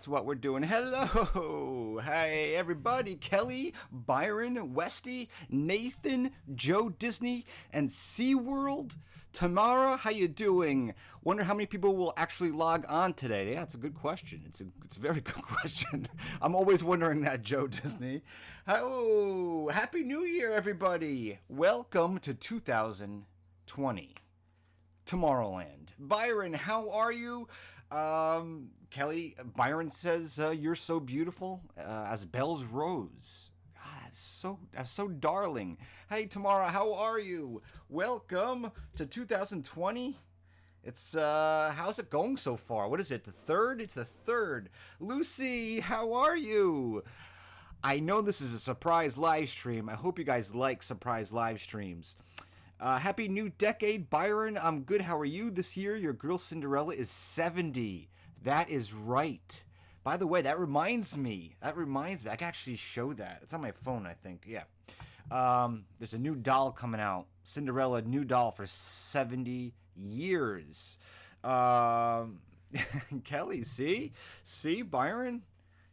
That's what we're doing. Hello! Hey, everybody. Kelly, Byron, Westy, Nathan, Joe Disney, and SeaWorld. Tamara, how you doing? Wonder how many people will actually log on today. Yeah, it's a good question. It's a very good question. I'm always wondering that, Joe Disney. Oh, Happy New Year, everybody. Welcome to 2020. Tomorrowland. Byron, how are you? Kelly, Byron says you're so beautiful as Belle's rose. God, that's so darling. Hey, Tamara, how are you? Welcome to 2020. It's how's it going so far? What is it? The third? It's the third. Lucy, how are you? I know this is a surprise live stream. I hope you guys like surprise live streams. Happy new decade, Byron. I'm good. How are you? This year, your girl Cinderella is 70. That is right. By the way, that reminds me. I can actually show that. It's on my phone, I think. Yeah. There's a new doll coming out. Cinderella, new doll for 70 years. Kelly, see? See, Byron?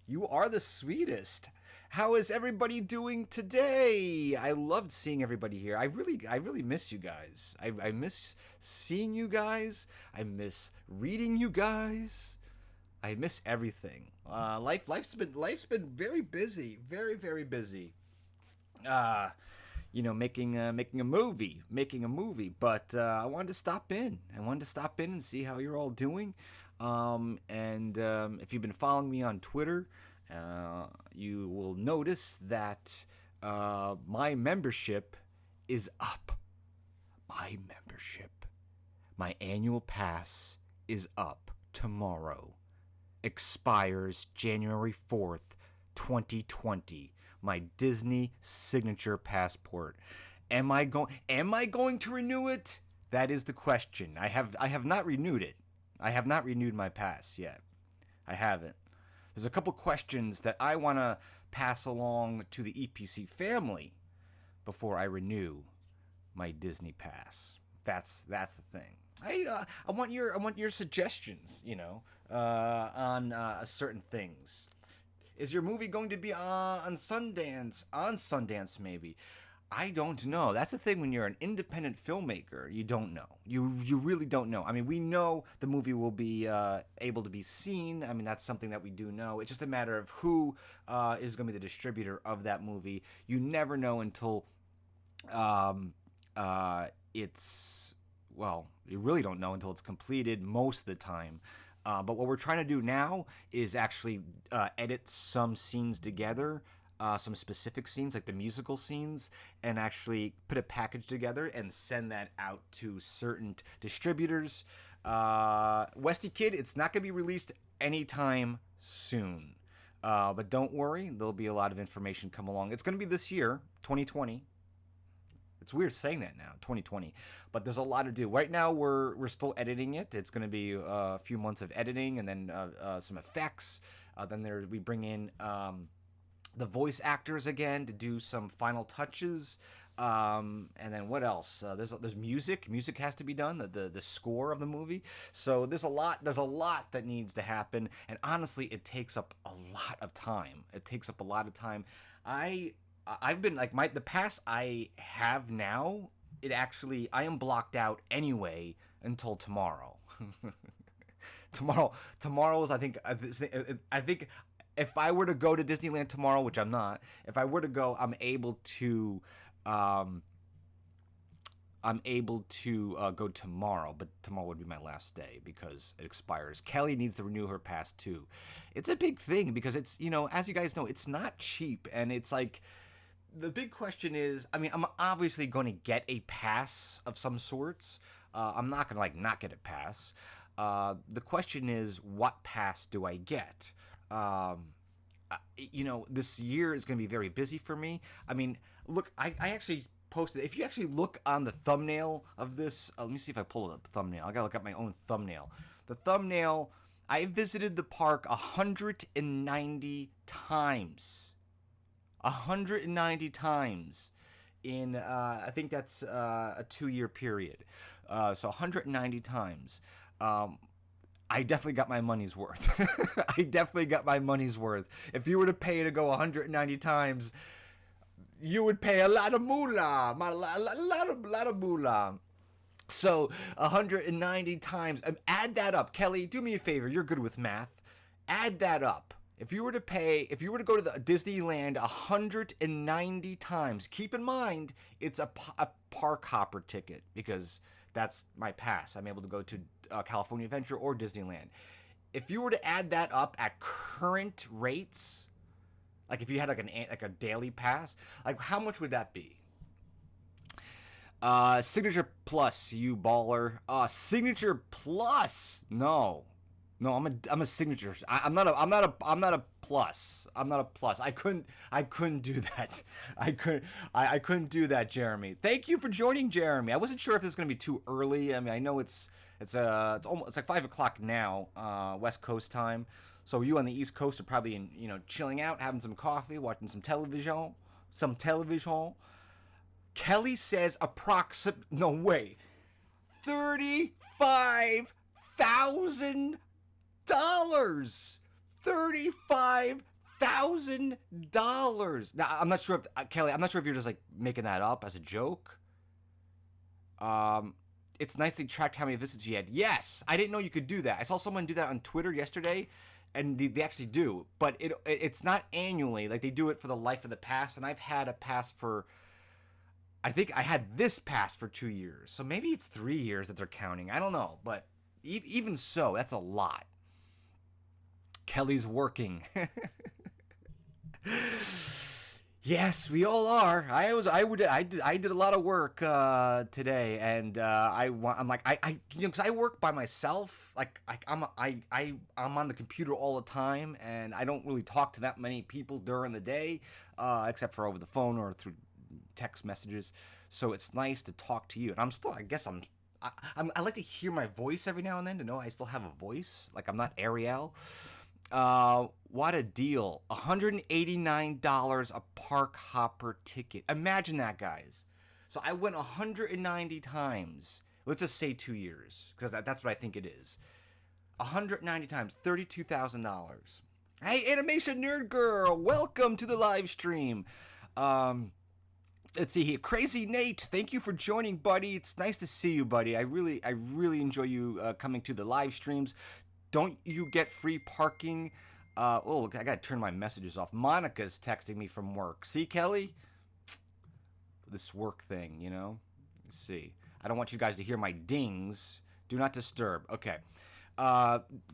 You are the sweetest. How is everybody doing today? I loved seeing everybody here. I really miss you guys. I miss seeing you guys. I miss reading you guys. I miss everything. Life's been very busy, very busy. Making a movie. But I wanted to stop in. And see how you're all doing. If you've been following me on Twitter, you will notice that my membership is up. My annual pass is up tomorrow. Expires January 4th, 2020. My Disney signature passport. Am I going to renew it? That is the question. I have not renewed it. I have not renewed my pass yet. I haven't. There's a couple questions that I want to pass along to the EPC family before I renew my Disney pass. That's the thing. I want your suggestions, on certain things. Is your movie going to be on Sundance? On Sundance, maybe. I don't know. That's the thing when you're an independent filmmaker. You don't know. You really don't know. I mean, we know the movie will be able to be seen. I mean, that's something that we do know. It's just a matter of who is going to be the distributor of that movie. You never know until you really don't know until it's completed most of the time. But what we're trying to do now is actually edit some scenes together. Some specific scenes, like the musical scenes, and actually put a package together and send that out to certain distributors. Westy Kid, it's not going to be released anytime soon. But don't worry, there'll be a lot of information come along. It's going to be this year, 2020. It's weird saying that now, 2020. But there's a lot to do. Right now, we're still editing it. It's going to be a few months of editing and then some effects. Then we bring in the voice actors again to do some final touches, and then what else? There's music. Music has to be done. The score of the movie. So there's a lot that needs to happen, and honestly, it takes up a lot of time. I've been like the pass I have now. I am blocked out anyway until tomorrow. Tomorrow's I think. If I were to go to Disneyland tomorrow, which I'm not, if I were to go, I'm able to go tomorrow, but tomorrow would be my last day because it expires. Kelly needs to renew her pass too. It's a big thing because it's, as you guys know, it's not cheap, and it's like the big question is, I mean, I'm obviously going to get a pass of some sorts. I'm not going to not get a pass. The question is, what pass do I get? This year is going to be very busy for me. I mean, look, I actually posted, if you actually look on the thumbnail of this, let me see if I pull up the thumbnail. I got to look at my own thumbnail. The thumbnail, I visited the park 190 times. 190 times in, I think that's a 2-year period. So 190 times. I definitely got my money's worth. I definitely got my money's worth. If you were to pay to go 190 times, you would pay a lot of moolah, a lot of moolah. So 190 times. Add that up, Kelly. Do me a favor. You're good with math. Add that up. If you were to go to the Disneyland 190 times, keep in mind it's a park hopper ticket because that's my pass. I'm able to go to California Adventure or Disneyland. If you were to add that up at current rates, like if you had like a daily pass, like how much would that be? Signature Plus, you baller. Signature Plus. No, I'm a signature. I'm not a plus. I'm not a plus. I couldn't do that. I couldn't do that, Jeremy. Thank you for joining, Jeremy. I wasn't sure if this is gonna be too early. I mean, I know it's like 5 o'clock now, West Coast time. So you on the East Coast are probably chilling out, having some coffee, watching some television. Kelly says no way, $35,000. $35,000. Now I'm not sure if Kelly. I'm not sure if you're just like making that up as a joke. It's nice they tracked how many visits you had. Yes, I didn't know you could do that. I saw someone do that on Twitter yesterday, and they actually do. But it's not annually. Like they do it for the life of the pass. And I've had a pass for. I think I had this pass for 2 years. So maybe it's 3 years that they're counting. I don't know. But even so, that's a lot. Kelly's working. Yes, we all are. I did a lot of work today, and I'm like because I work by myself. Like I'm on the computer all the time, and I don't really talk to that many people during the day, except for over the phone or through text messages. So it's nice to talk to you, and I like to hear my voice every now and then to know I still have a voice. Like I'm not Ariel. What a deal. $189 a park hopper ticket. Imagine that, guys. So I went 190 times. Let's just say 2 years, because that's what I think it is. 190 times, $32,000. Hey, Animation Nerd Girl, welcome to the live stream. Let's see here. Crazy Nate, thank you for joining, buddy. It's nice to see you, buddy. I really enjoy you coming to the live streams. Don't you get free parking? Look, I gotta turn my messages off. Monica's texting me from work. See, Kelly? This work thing, Let's see. I don't want you guys to hear my dings. Do not disturb. Okay.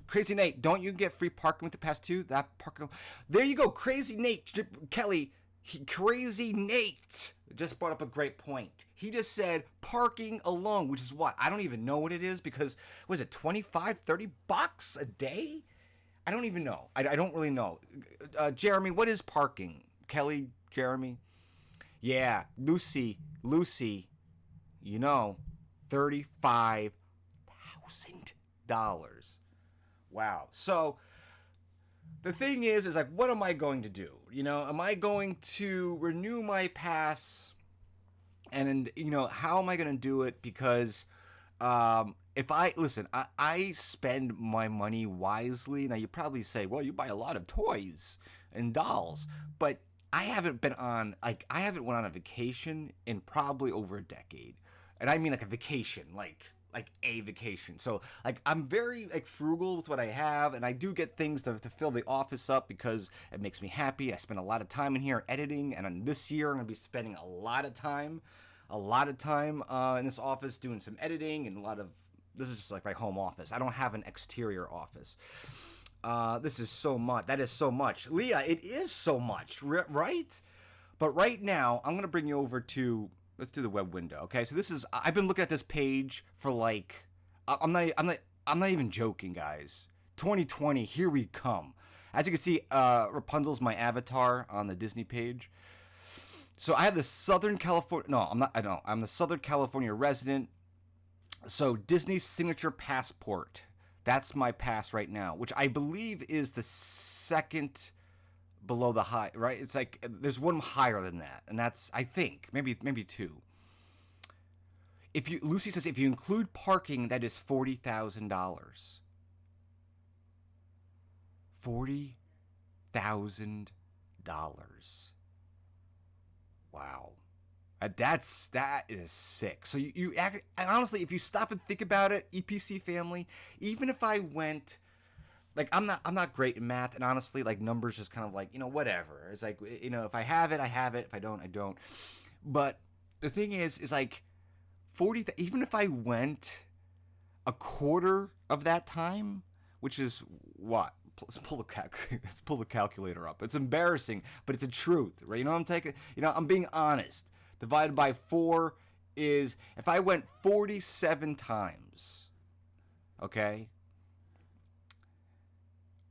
Crazy Nate, don't you get free parking with the pass too? That parking. There you go, Crazy Nate. Kelly, Crazy Nate just brought up a great point. He just said parking alone, which is what? I don't even know what it is because, was it $25-$30 a day? I don't even know. I don't really know. Jeremy, what is parking? Kelly, Jeremy? Yeah, Lucy, $35,000. Wow. So the thing is like, what am I going to do? Am I going to renew my pass? And, how am I going to do it? Because if I spend my money wisely. Now, you probably say, well, you buy a lot of toys and dolls. But I haven't went on a vacation in probably over a decade. And I mean like a vacation, like a vacation. So I'm very frugal with what I have, and I do get things to fill the office up because it makes me happy. I spend a lot of time in here editing, and this year I'm gonna be spending a lot of time in this office doing some editing and this is just like my home office. I don't have an exterior office. This is so much. That is so much. Leah, it is so much, right? But right now I'm gonna bring you over to. Let's do the web window. Okay, so I've been looking at this page for I'm not even joking, guys. 2020, here we come. As you can see, Rapunzel's my avatar on the Disney page. So I have the Southern California. No, I'm not. I don't. I'm the Southern California resident. So Disney's signature passport. That's my pass right now, which I believe is the second below the high, right? It's like there's one higher than that, and that's, I think, maybe two. Lucy says if you include parking, that is $40,000. $40,000. Wow. That is sick. So honestly, if you stop and think about it, EPC family, even if I went, like, I'm not great in math, and honestly, like, numbers just kind of like, whatever. It's like, if I have it, I have it. If I don't, I don't. But the thing is like 40, even if I went a quarter of that time, which is what? Let's pull the calculator up. It's embarrassing, but it's the truth, right? I'm being honest. Divided by 4 is, if I went 47 times, okay?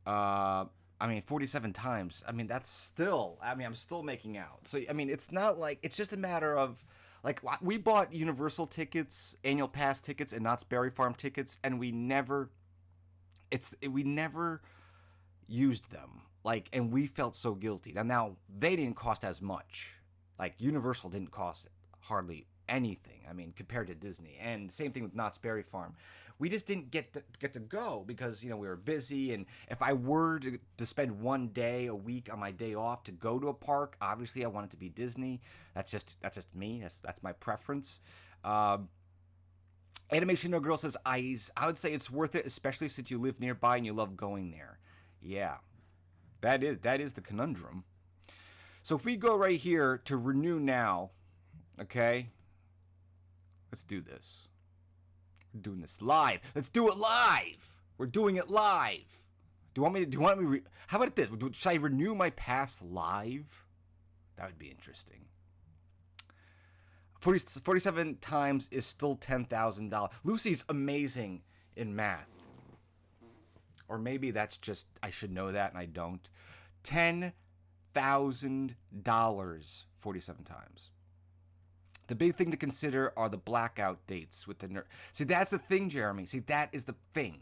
47 times. That's still, I'm still making out. So, it's not like, it's just a matter of, like, we bought Universal tickets, annual pass tickets, and Knott's Berry Farm tickets, and we never used them. Like, and we felt so guilty. Now they didn't cost as much. Like, Universal didn't cost hardly anything, compared to Disney. And same thing with Knott's Berry Farm. We just didn't get to go because, we were busy. And if I were to spend one day a week on my day off to go to a park, obviously I want it to be Disney. That's just me. That's my preference. Animation No Girl says, I would say it's worth it, especially since you live nearby and you love going there. Yeah, that is the conundrum. So if we go right here to renew now, okay, let's do this. We're doing this live. Let's do it live. We're doing it live. Do you want me? How about this? Should I renew my pass live? That would be interesting. 47 times is still $10,000. Lucy's amazing in math. Or maybe that's just, I should know that and I don't. $10,000 47 times. The big thing to consider are the blackout dates with the See, that's the thing, Jeremy. See, that is the thing.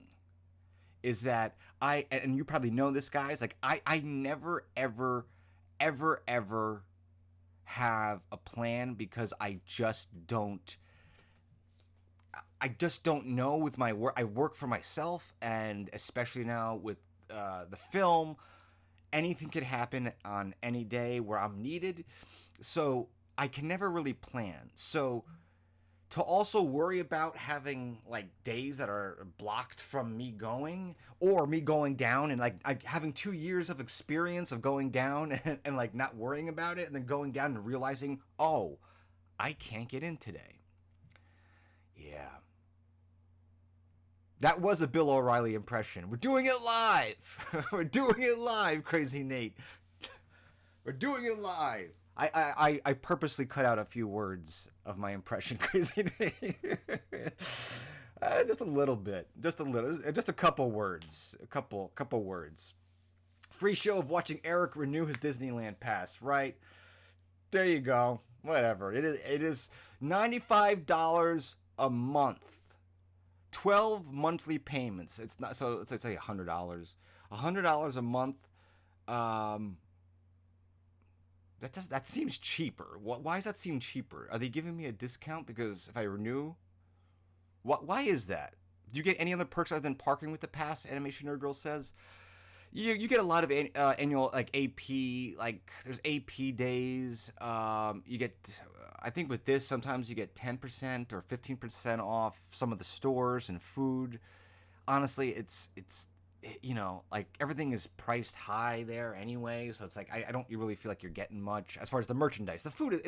Is that and you probably know this, guys, like, I never, ever, ever, ever have a plan because I just don't know with my work. I work for myself, and especially now with the film, anything could happen on any day where I'm needed. So I can never really plan. So to also worry about having, like, days that are blocked from me going, or me going down and like having 2 years of experience of going down and like not worrying about it, and then going down and realizing, oh, I can't get in today. Yeah. That was a Bill O'Reilly impression. We're doing it live. We're doing it live, Crazy Nate. We're doing it live. I purposely cut out a few words of my impression, Crazy Nate. Just a little bit. Just a couple words. A couple words. Free show of watching Erik renew his Disneyland pass, right? There you go. Whatever. It is $95 a month. 12 monthly payments. It's not, so let's say $100. $100 a month. That seems cheaper. Why does that seem cheaper? Are they giving me a discount because if I renew? Why is that? Do you get any other perks other than parking with the pass? Animation Nerd Girl says. You get a lot of annual, like, AP, like, there's AP days. You get, I think with this, sometimes you get 10% or 15% off some of the stores and food. Honestly, it's like, everything is priced high there anyway, so it's like, I don't really feel like you're getting much as far as the merchandise. The food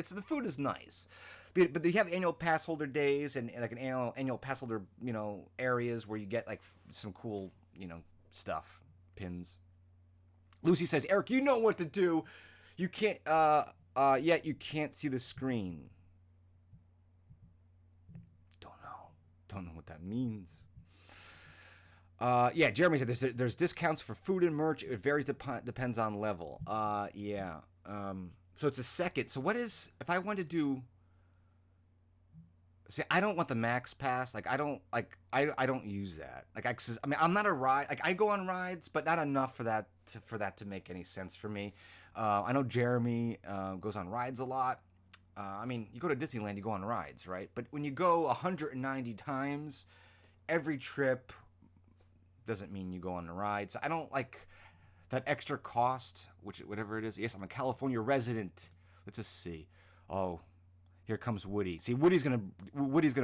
is nice. But you have annual pass holder days and like an annual pass holder, areas where you get, like, some cool, stuff. Pins. Lucy says, Erik, you know what to do. You can't, yet you can't see the screen. Don't know what that means. Yeah, Jeremy said there's discounts for food and merch. It varies, depends on level. Yeah. So it's a second. So what is, if I want to do, see, I don't want the max pass. Like, I don't use that. Like, I'm not a ride. Like, I go on rides, but not enough for that to make any sense for me. I know Jeremy goes on rides a lot. You go to Disneyland, you go on rides, right? But when you go 190 times, every trip doesn't mean you go on a ride. So I don't like. that extra cost, which whatever it is. Yes, I'm a California resident. Let's just see. Oh, here comes Woody. See, Woody's gonna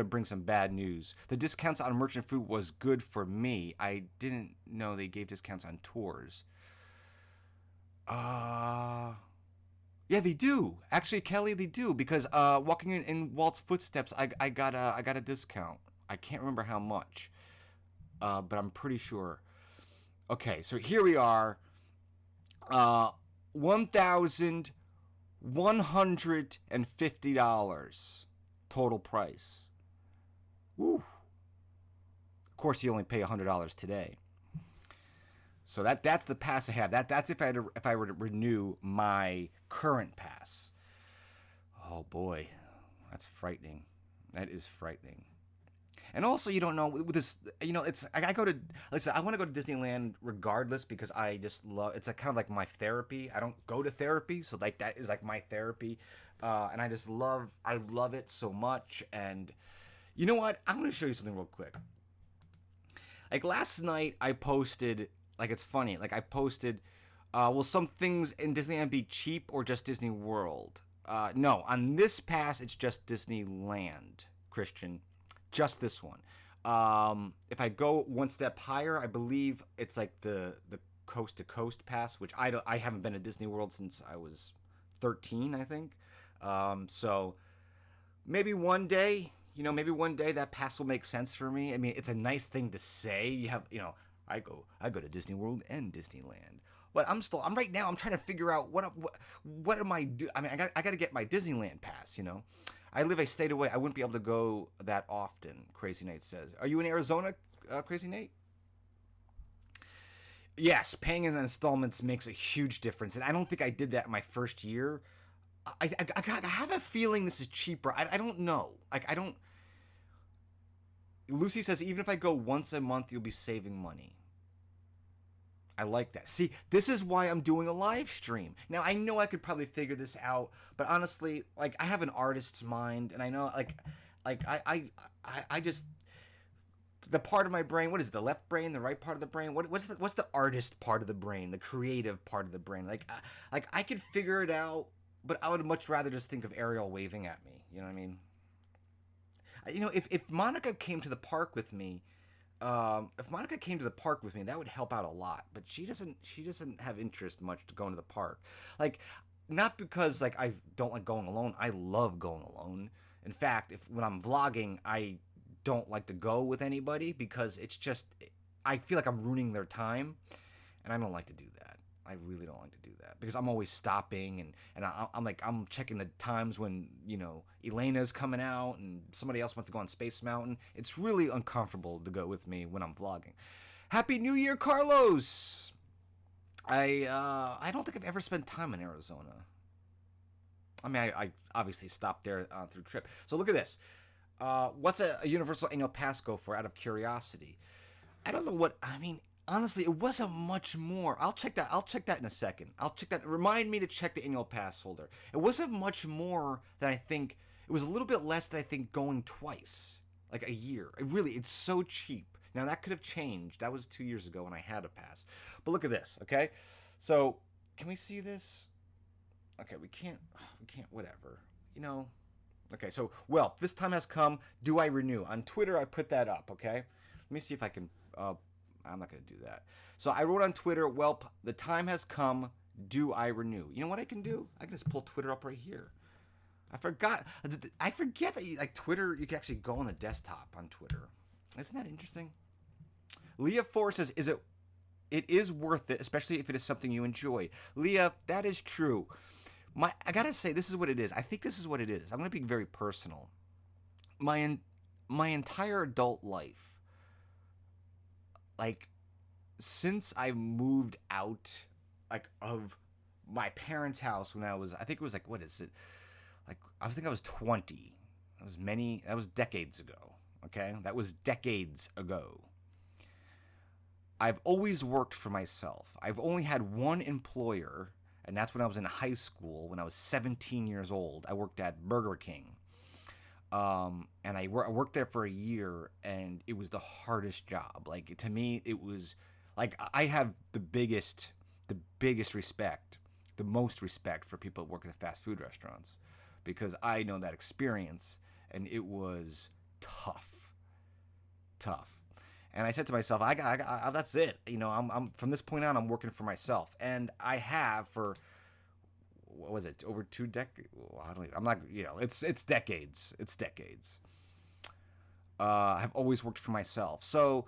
bring some bad news. The discounts on merchant food was good for me. I didn't know they gave discounts on tours. Yeah, they do. Actually, Kelly, they do because walking in Walt's footsteps, I got a discount. I can't remember how much, but I'm pretty sure. Okay, so here we are. $1,150 total price. Woo. Of course, you only pay $100 today. So that's the pass I have. That's if I were to renew my current pass. Oh boy, that's frightening. That is frightening. And also, you don't know with this. You know, it's I go to listen. I want to go to Disneyland regardless because I just love. It's kind of like my therapy. I don't go to therapy, so like that is like my therapy, and I just love. I love it so much. And you know what? I'm going to show you something real quick. Like last night, I posted. Like it's funny. Like I posted. Will some things in Disneyland be cheap or just Disney World? No, on this pass, it's just Disneyland, Christian. Just this one. If I go one step higher, I believe it's like the coast to coast pass, which I haven't been to Disney World since I was 13, I think. So maybe one day, maybe one day that pass will make sense for me. I mean, it's a nice thing to say. You have, I go to Disney World and Disneyland. But I'm right now. I'm trying to figure out what am I do. I mean, I got to get my Disneyland pass. I live a state away. I wouldn't be able to go that often. Crazy Nate says. Are you in Arizona, Crazy Nate? Yes, paying in installments makes a huge difference, and I don't think I did that in my first year. I have a feeling this is cheaper. I don't know. I don't. Lucy says even if I go once a month, you'll be saving money. I like that. See, this is why I'm doing a live stream. Now, I know I could probably figure this out, but honestly, like, I have an artist's mind, and I know, I just, the part of my brain, what is it, the left brain, the right part of the brain? What's the artist part of the brain, the creative part of the brain? Like I could figure it out, but I would much rather just think of Ariel waving at me. You know what I mean? If Monica came to the park with me, that would help out a lot. But she doesn't have interest much to going to the park. Like, not because like I don't like going alone. I love going alone. In fact, when I'm vlogging, I don't like to go with anybody because it's just I feel like I'm ruining their time, and I don't like to do that. I really don't like to do that because I'm always stopping and I'm checking the times when Elena's coming out and somebody else wants to go on Space Mountain. It's really uncomfortable to go with me when I'm vlogging. Happy New Year, Carlos! I don't think I've ever spent time in Arizona. I mean, I obviously stopped there through trip. So look at this. What's a Universal annual pass go for? Out of curiosity, I don't know what I mean. Honestly, it wasn't much more. I'll check that in a second. I'll check that. Remind me to check the annual pass holder. It wasn't much more than I think. It was a little bit less than I think going twice, like a year. It's so cheap. Now that could have changed. That was 2 years ago when I had a pass. But look at this, okay? So can we see this? Okay, we can't. Whatever. Okay, so this time has come. Do I renew? On Twitter, I put that up. Okay. Let me see if I can. I'm not going to do that. So I wrote on Twitter, the time has come. Do I renew? You know what I can do? I can just pull Twitter up right here. I forget that Twitter, you can actually go on the desktop on Twitter. Isn't that interesting? Leah Force says, it is worth it, especially if it is something you enjoy. Leah, that is true. I got to say, this is what it is. I think this is what it is. I'm going to be very personal. My entire adult life, like, since I moved out, like, of my parents' house when I think it was, like, what is it? Like, I think I was 20. That was decades ago, okay? That was decades ago. I've always worked for myself. I've only had one employer, and that's when I was in high school, when I was 17 years old. I worked at Burger King. And I worked there for a year, and it was the hardest job. Like, to me, it was like I have the biggest the biggest respect, the most respect for people that work at the fast food restaurants, because I know that experience, and it was tough. And I said to myself, that's it. I'm from this point on, I'm working for myself, and I have for, what was it, over 2 decades? I'm not, it's decades. It's decades. I've always worked for myself. So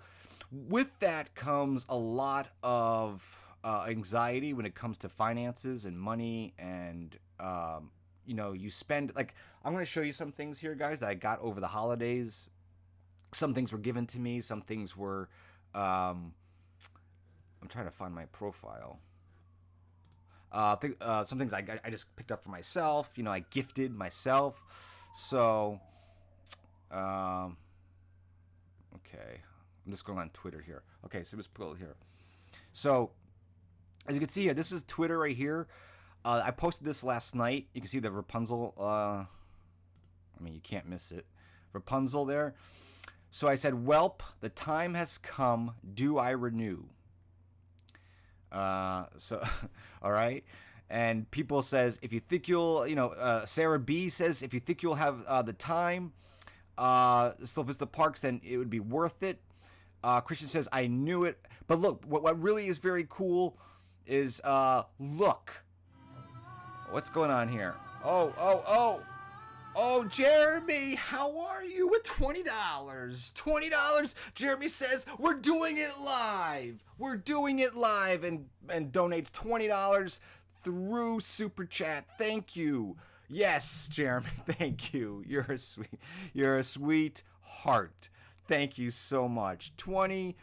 with that comes a lot of anxiety when it comes to finances and money, and you spend, like, I'm going to show you some things here, guys, that I got over the holidays. Some things were given to me. Some things were, I'm trying to find my profile. Some things I just picked up for myself. I gifted myself. So, okay. I'm just going on Twitter here. Okay, so let's pull it here. So, as you can see here, this is Twitter right here. I posted this last night. You can see the Rapunzel. You can't miss it. Rapunzel there. So I said, "Welp, the time has come. Do I renew?" So, all right. And people says, if you think you'll, Sarah B says, if you think you'll have the time, still visit the parks, then it would be worth it. Christian says, I knew it. But look, what really is very cool is, look. What's going on here? Oh, Jeremy, how are you with $20? $20. Jeremy says, we're doing it live. We're doing it live, and donates $20 through Super Chat. Thank you. Yes, Jeremy, thank you. You're a sweet heart. Thank you so much. $20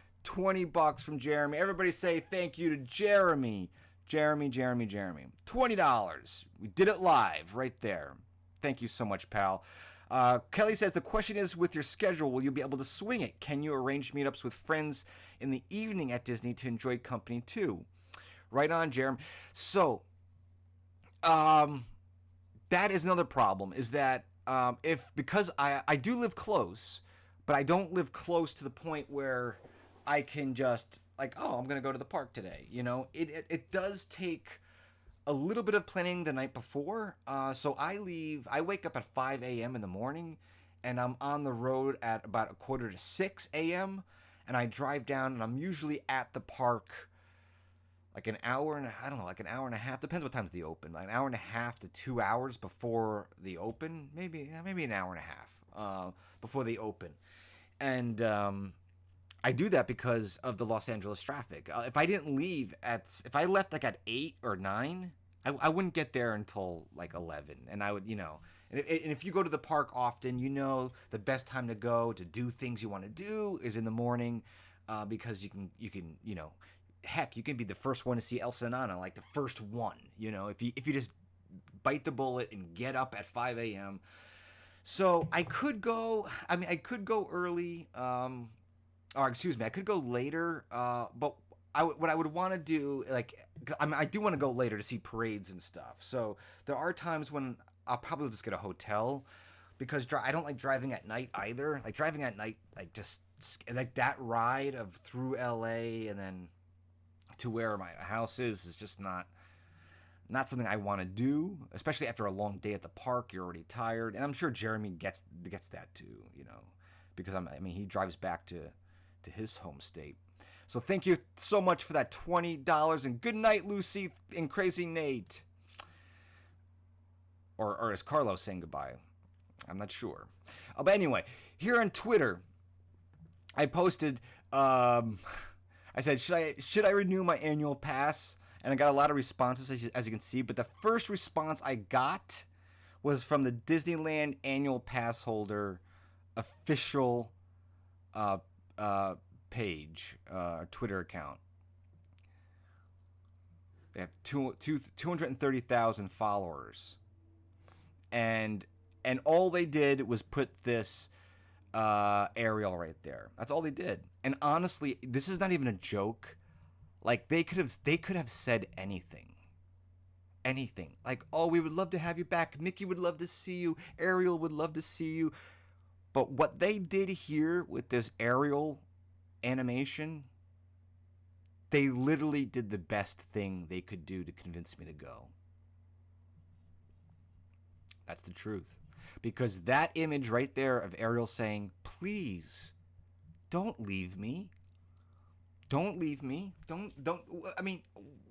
from Jeremy. Everybody say thank you to Jeremy. Jeremy. $20. We did it live right there. Thank you so much, pal. Kelly says, the question is, with your schedule, will you be able to swing it? Can you arrange meetups with friends in the evening at Disney to enjoy company too? Right on, Jeremy. So, that is another problem, is that because I do live close, but I don't live close to the point where I can just, like, oh, I'm going to go to the park today. It does take a little bit of planning the night before. So I wake up at 5 a.m. in the morning, and I'm on the road at about 5:45 a.m. And I drive down, and I'm usually at the park like an hour and a half. Depends what time's the open. Like an hour and a half to 2 hours before the open. Maybe an hour and a half before the open. And I do that because of the Los Angeles traffic. If I left like at 8 or 9, I wouldn't get there until like 11. And I would, and if you go to the park often, the best time to go to do things you want to do is in the morning, because you can, heck, you can be the first one to see Elsa and Anna, like the first one, if you just bite the bullet and get up at 5 a.m. So I could go early, I could go later, but what I would want to do, I do want to go later to see parades and stuff. So there are times when I'll probably just get a hotel, because I don't like driving at night either. Like driving at night, like that ride of through LA and then to where my house is just not something I want to do, especially after a long day at the park. You're already tired, and I'm sure Jeremy gets that too, because he drives back to his home state. So thank you so much for that $20, and good night, Lucy and Crazy Nate. Or is Carlos saying goodbye? I'm not sure. But anyway, here on Twitter, I posted, I said, should I renew my annual pass? And I got a lot of responses, as you can see. But the first response I got was from the Disneyland annual pass holder official page, Twitter account. They have 230,000 followers, and all they did was put this aerial right there. That's all they did. And honestly, this is not even a joke. Like they could have said anything. Like, oh, we would love to have you back. Mickey would love to see you. Ariel would love to see you. But what they did here with this aerial animation, They literally did the best thing they could do to convince me to go. That's the truth. Because that image right there of Ariel saying, please, don't leave me. Don't leave me. Don't. I mean,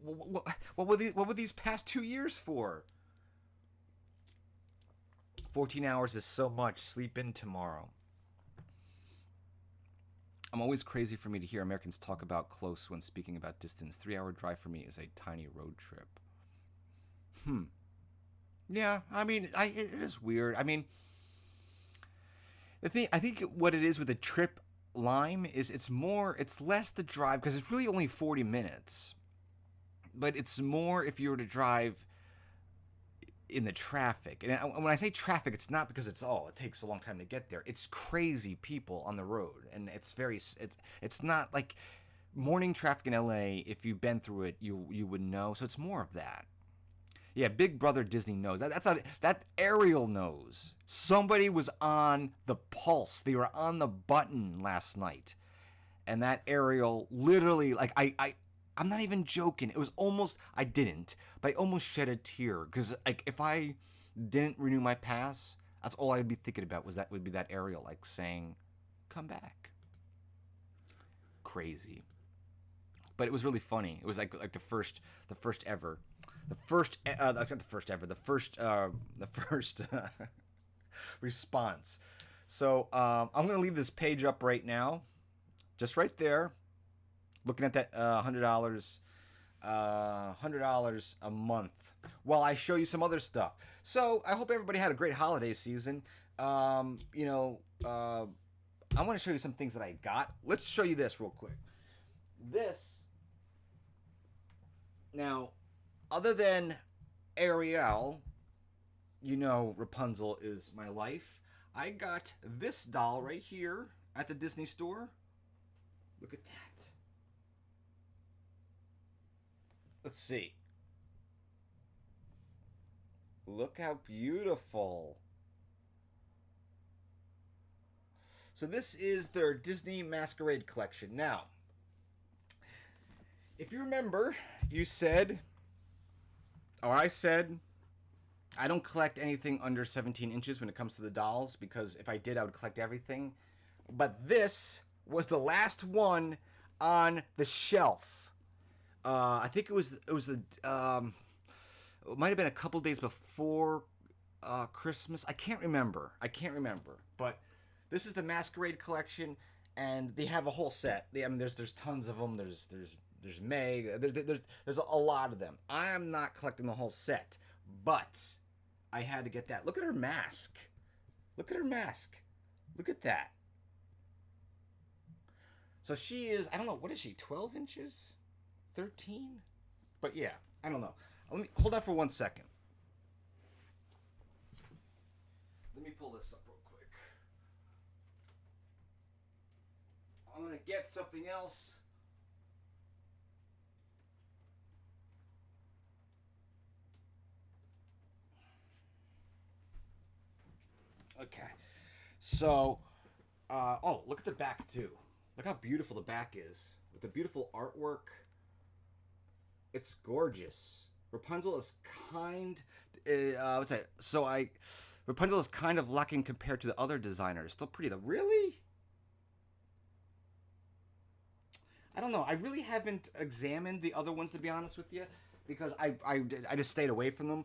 what were these past 2 years for? 14 hours is so much. Sleep in tomorrow. I'm always crazy for me to hear Americans talk about close when speaking about distance. 3-hour drive for me is a tiny road trip. Yeah, I mean, it is weird. I mean, I think what it is with a trip Lime is it's less the drive because it's really only 40 minutes. But it's more if you were to drive in the traffic. And when I say traffic, it's not because it takes a long time to get there. It's crazy people on the road, and it's not like morning traffic in LA. If you've been through it, you would know. So it's more of that. Yeah, Big Brother Disney knows. That Ariel knows. Somebody was on the pulse. They were on the button last night. And that Ariel literally, like, I'm not even joking. It was almost, I didn't, but I almost shed a tear. Because, like, if I didn't renew my pass, that's all I'd be thinking about would be that Ariel, like, saying, come back. Crazy. But it was really funny. It was like the first ever. The first response. So I'm going to leave this page up right now, just right there, looking at that $100 a month while I show you some other stuff. So I hope everybody had a great holiday season. I want to show you some things that I got. Let's show you this real quick. This now. Other than Ariel, Rapunzel is my life. I got this doll right here at the Disney store. Look at that. Let's see. Look how beautiful. So this is their Disney Masquerade collection. Now, if you remember, I said I don't collect anything under 17 inches when it comes to the dolls, because if I did, I would collect everything. But this was the last one on the shelf. I think it might have been a couple days before Christmas. I can't remember. But this is the Masquerade collection, and they have a whole set. There's tons of them. There's Meg. There's a lot of them. I am not collecting the whole set, but I had to get that. Look at her mask. Look at that. So she is, I don't know, what is she, 12 inches? 13? But yeah, I don't know. Let me hold on for 1 second. Let me pull this up real quick. I'm going to get something else. Okay, so, look at the back too. Look how beautiful the back is. With the beautiful artwork. It's gorgeous. Rapunzel is Rapunzel is kind of lacking compared to the other designers. Still pretty though. Really? I don't know. I really haven't examined the other ones, to be honest with you, because I just stayed away from them.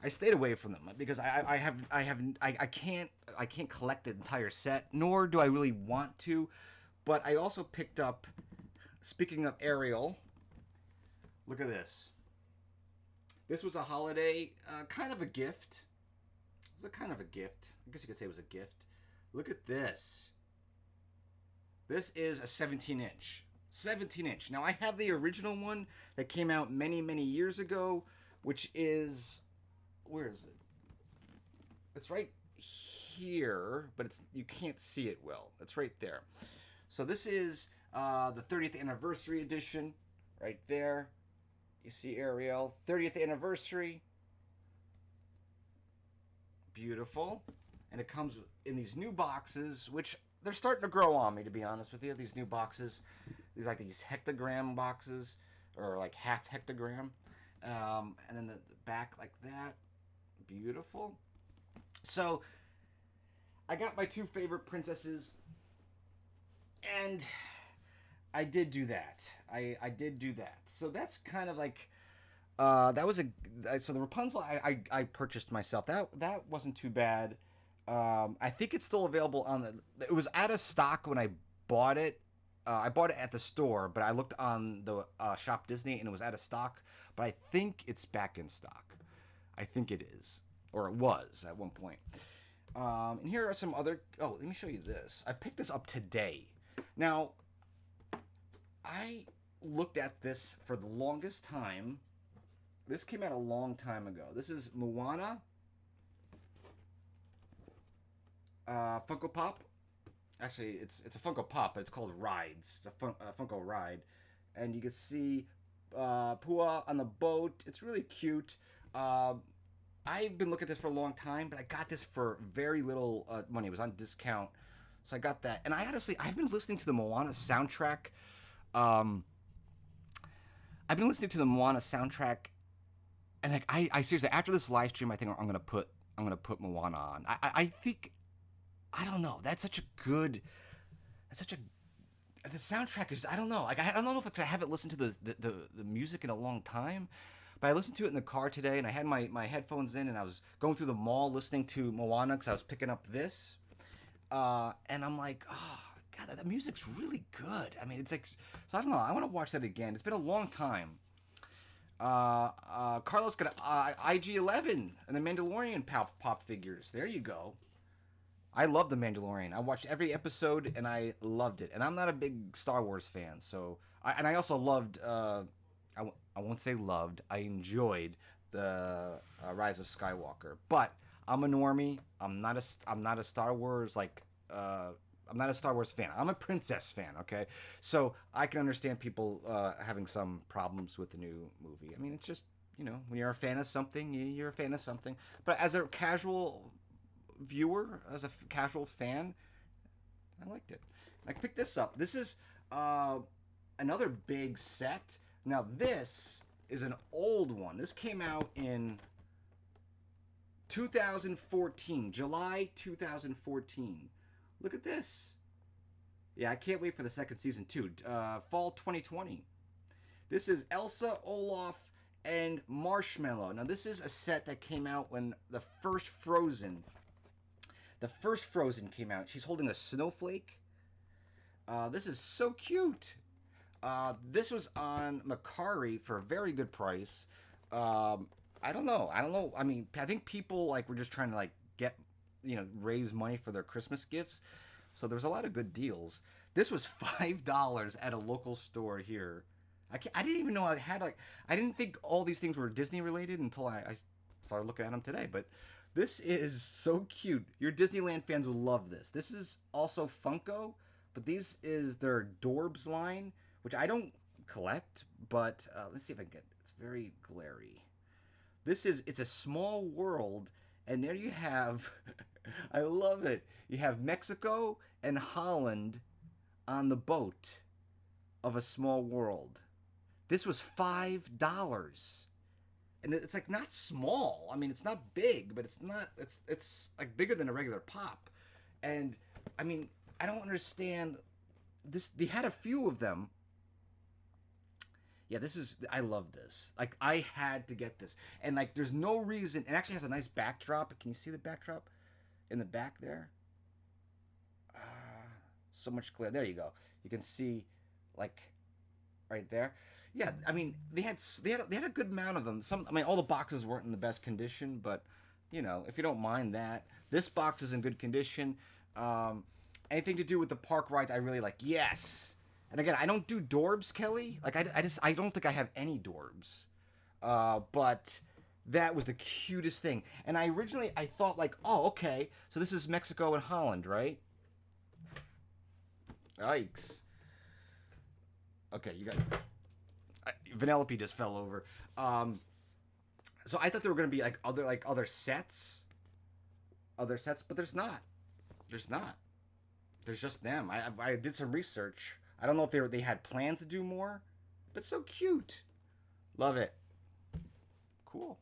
I stayed away from them because I can't collect the entire set, nor do I really want to. But I also picked up, speaking of Ariel, look at this. This was a holiday, kind of a gift. It was a kind of a gift. I guess you could say it was a gift. Look at this. This is a 17-inch. 17-inch. Now, I have the original one that came out many, many years ago, which is... Where is it? It's right here, but you can't see it well. It's right there. So this is the 30th anniversary edition, right there. You see Ariel, 30th anniversary. Beautiful. And it comes in these new boxes, which they're starting to grow on me, to be honest with you. These new boxes, these hectogram boxes, or like half hectogram, and then the back like that, beautiful. So I got my two favorite princesses, and I did do that. I did do that. So that's kind of like that was a so the Rapunzel I purchased myself. That wasn't too bad. I think it's still available on the. It was out of stock when I bought it. I bought it at the store, but I looked on the Shop Disney and it was out of stock. But I think it's back in stock. I think it is, or it was at one point. And here are some other. Oh, let me show you this. I picked this up today. Now, I looked at this for the longest time. This came out a long time ago. This is Moana Funko Pop. Actually, it's a Funko Pop, but it's called Rides. It's a Funko Ride. And you can see Pua on the boat. It's really cute. I've been looking at this for a long time, but I got this for very little money. It was on discount. So I got that. And I've been listening to the Moana soundtrack. I've been listening to the Moana soundtrack, and I seriously, after this live stream, I think I'm gonna put Moana on. I think, I don't know. The soundtrack is, I don't know. Like I don't know if I haven't listened to the music in a long time, but I listened to it in the car today, and I had my headphones in, and I was going through the mall listening to Moana because I was picking up this, and I'm like, oh God, that music's really good. I mean, it's like, so I don't know. I want to watch that again. It's been a long time. Carlos got IG-11 and the Mandalorian pop figures. There you go. I love the Mandalorian. I watched every episode and I loved it. And I'm not a big Star Wars fan, so I also loved. I won't say loved. I enjoyed the Rise of Skywalker. But I'm a normie. I'm not a Star Wars I'm not a Star Wars fan. I'm a princess fan, okay? So I can understand people having some problems with the new movie. I mean, it's just, when you're a fan of something, you're a fan of something. But as a casual viewer, as a casual fan, I liked it. I picked this up. This is another big set. Now, this is an old one. This came out in 2014, July 2014. Look at this. Yeah, I can't wait for the second season too. Fall 2020. This is Elsa, Olaf, and Marshmallow. Now this is a set that came out when the first Frozen came out. She's holding a snowflake. This is so cute. This was on Mercari for a very good price. I don't know. I mean, I think people were just trying to get, raise money for their Christmas gifts. So there's a lot of good deals. This was $5 at a local store here. I didn't even know I had I didn't think all these things were Disney related until I started looking at them today. But this is so cute. Your Disneyland fans will love this. This is also Funko, but this is their Dorbs line, which I don't collect, but let's see if I can get it. It's very glary. It's a small world, and there you have, I love it. You have Mexico and Holland on the boat of a small world. This was $5. And it's not small. I mean, it's not big, but it's bigger than a regular pop. And I mean, I don't understand this. They had a few of them. Yeah, I love this. I had to get this. And there's no reason. It actually has a nice backdrop. Can you see the backdrop in the back there? So much clear. There you go. You can see right there. Yeah, I mean, they had a good amount of them. All the boxes weren't in the best condition, but if you don't mind that, this box is in good condition. Anything to do with the park rides, I really like. Yes. And again, I don't do Dorbs, Kelly. I don't think I have any Dorbs. But that was the cutest thing. And I thought oh, okay, so this is Mexico and Holland, right? Yikes. Okay, you got Vanellope just fell over. So I thought there were gonna be other sets, but there's not. There's not. There's just them. I did some research I don't know if they had plans to do more, but so cute. Love it. Cool.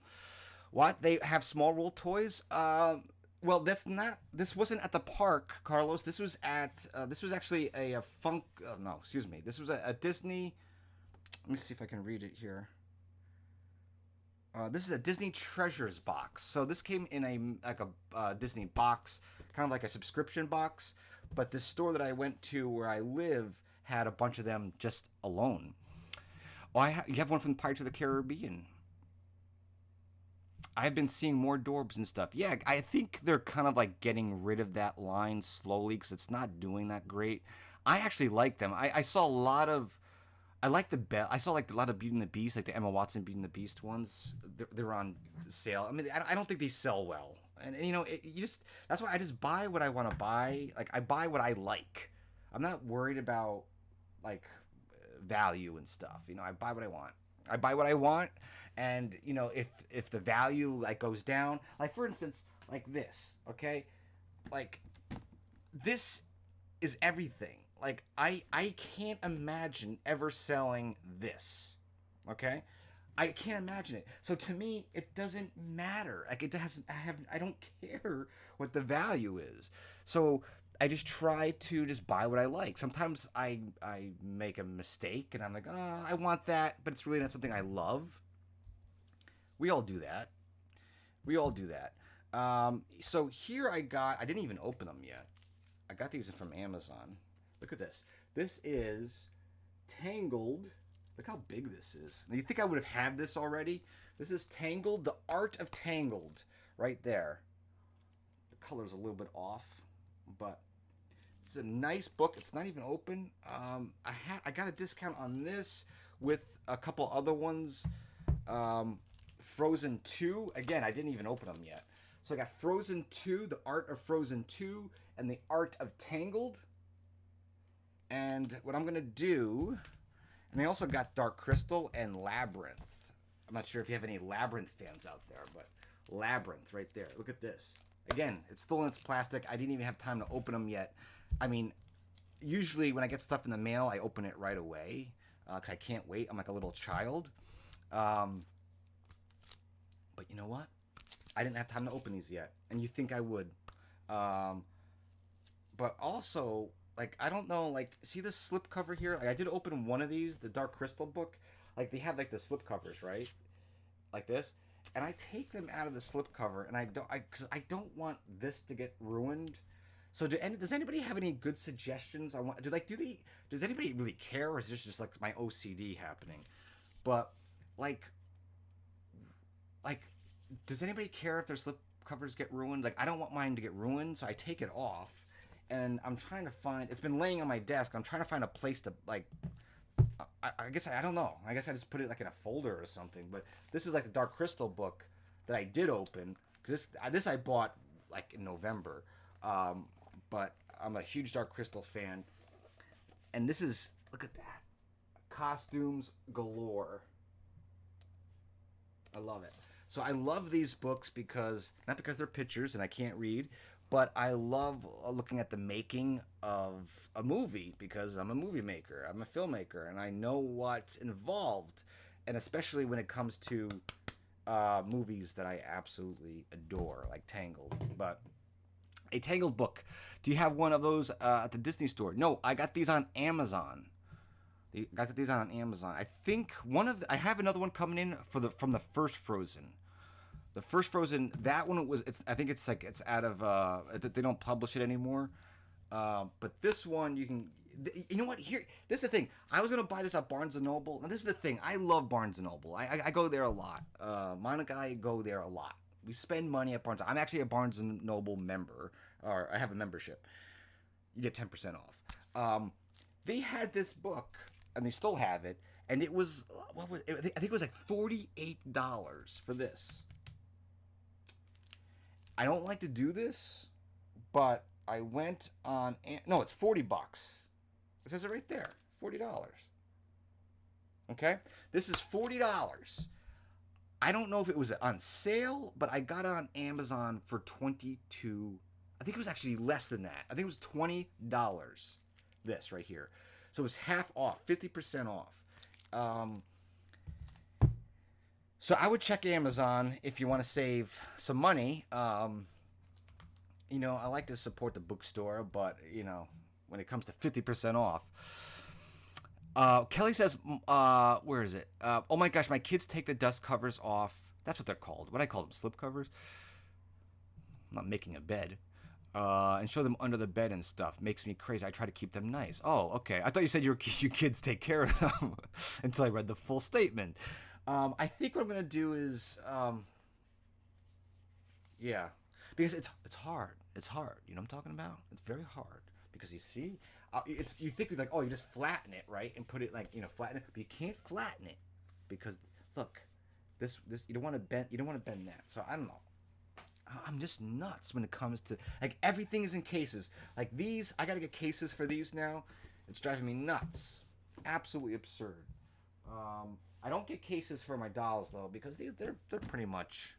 What, they have small world toys? Well, that's not. This wasn't at the park, Carlos. This was at. This was actually a funk. No, excuse me. This was a Disney. Let me see if I can read it here. This is a Disney Treasures box. So this came in a Disney box, kind of like a subscription box. But this store that I went to where I live had a bunch of them just alone. Oh, you have one from Pirates of the Caribbean. I've been seeing more Dorbs and stuff. Yeah, I think they're kind of like getting rid of that line slowly because it's not doing that great. I actually like them. I saw a lot of. I like the bell. I saw like a lot of Beauty and the Beast, like the Emma Watson Beauty and the Beast ones. They're on sale. I mean, I don't think they sell well, and you know, you just that's why I just buy what I want to buy. Like I buy what I like. I'm not worried about like value and stuff. You know, I buy what I want. I buy what I want, and you know, if the value like goes down, like for instance, like this, okay, like this is everything. Like I can't imagine ever selling this, okay? I can't imagine it. So to me, it doesn't matter. Like it doesn't. I don't care what the value is. So I just try to just buy what I like. Sometimes I make a mistake and I'm like, oh, I want that, but it's really not something I love. We all do that. We all do that. So here I didn't even open them yet. I got these from Amazon. Look at this. This is Tangled. Look how big this is. Now, you think I would have had this already? This is Tangled, The Art of Tangled, right there. The color's a little bit off, but it's a nice book. It's not even open. I got a discount on this with a couple other ones. Frozen 2. Again, I didn't even open them yet. So I got Frozen 2, The Art of Frozen 2, and The Art of Tangled. And what I'm going to do, and I also got Dark Crystal and Labyrinth. I'm not sure if you have any Labyrinth fans out there, but Labyrinth right there. Look at this. Again, it's still in its plastic. I didn't even have time to open them yet. I mean, usually when I get stuff in the mail, I open it right away because I can't wait. I'm like a little child. But you know what? I didn't have time to open these yet, and you think I would. But also, like, I don't know, like, see this slip cover here? Like, I did open one of these, the Dark Crystal book. Like, they have, like, the slip covers, right? Like this. And I take them out of the slip cover, and because I don't want this to get ruined. So, does anybody have any good suggestions? Does anybody really care, or is this just, like, my OCD happening? But, like, does anybody care if their slip covers get ruined? Like, I don't want mine to get ruined, so I take it off. And I'm trying to find. It's been laying on my desk. I'm trying to find a place to like. I guess I don't know. I guess I just put it like in a folder or something. But this is like the Dark Crystal book that I did open because this I bought like in November. But I'm a huge Dark Crystal fan, and this is, look at that, costumes galore. I love it. So I love these books not because they're pictures and I can't read, but I love looking at the making of a movie because I'm a movie maker. I'm a filmmaker, and I know what's involved, and especially when it comes to movies that I absolutely adore, like Tangled. But a Tangled book. Do you have one of those at the Disney store? No, I got these on Amazon. I think I have another one coming in from the first Frozen. The first Frozen, that one I think it's out of they don't publish it anymore. But this one you know what? Here, this is the thing. I was gonna buy this at Barnes and Noble, and this is the thing. I love Barnes and Noble. I go there a lot. Monica and I go there a lot. We spend money at Barnes. I'm actually a Barnes and Noble member, or I have a membership. You get 10% off. They had this book, and they still have it, and it was I think it was like $48 for this. I don't like to do this, but I went on. No, it's $40. It says it right there, $40. Okay, this is $40. I don't know if it was on sale, but I got it on Amazon for $22. I think it was actually less than that. I think it was $20. This right here. So it was half off, 50% off. So I would check Amazon if you want to save some money. You know, I like to support the bookstore, but, you know, when it comes to 50% off. Kelly says, where is it? Oh my gosh, my kids take the dust covers off. That's what they're called. What do I call them? Slip covers? I'm not making a bed. And show them under the bed and stuff. Makes me crazy. I try to keep them nice. Oh, okay. I thought you said your kids take care of them until I read the full statement. I think what I'm going to do is, yeah, because it's hard. It's hard. You know what I'm talking about? It's very hard because you see, you think like, oh, you just flatten it, right, and put it like, you know, flatten it, but you can't flatten it because look, this you don't want to bend. You don't want to bend that. So I don't know. I'm just nuts when it comes to like everything is in cases. Like these, I gotta get cases for these now. It's driving me nuts. Absolutely absurd. I don't get cases for my dolls though because they're pretty much,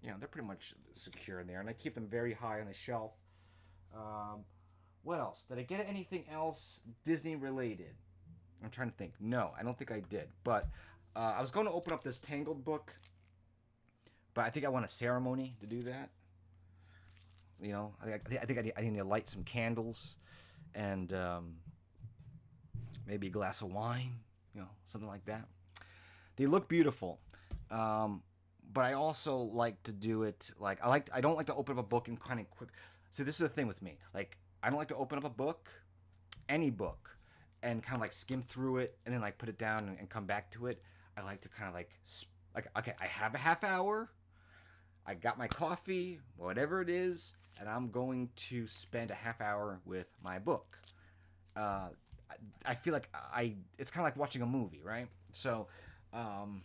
you know, they're pretty much secure in there, and I keep them very high on the shelf. What else? Did I get anything else Disney related? I'm trying to think. No, I don't think I did. But I was going to open up this Tangled book, but I think I want a ceremony to do that. You know, I think I need to light some candles and maybe a glass of wine. You know, something like that. They look beautiful. But I also like to do it like I don't like to open up a book and kind of quick. See, this is the thing with me. Like I don't like to open up a book, any book, and kind of like skim through it and then like put it down and come back to it. I like to kind of like okay, I have a half hour. I got my coffee, whatever it is, and I'm going to spend a half hour with my book. I feel like it's kind of like watching a movie, right? So I'm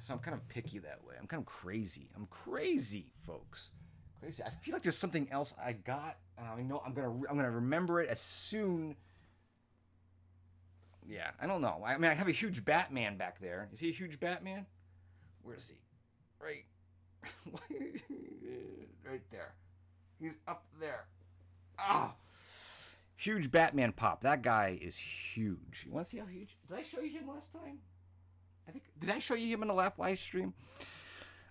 kind of picky that way. I'm kind of crazy. I'm crazy, folks. Crazy. I feel like there's something else I got, and I know I'm gonna remember it as soon. Yeah, I don't know. I mean, I have a huge Batman back there. Is he a huge Batman? Where is he? Right, right there. He's up there. Ah, huge Batman pop. That guy is huge. You want to see how huge? Did I show you him last time? Did I show you him in the last live stream?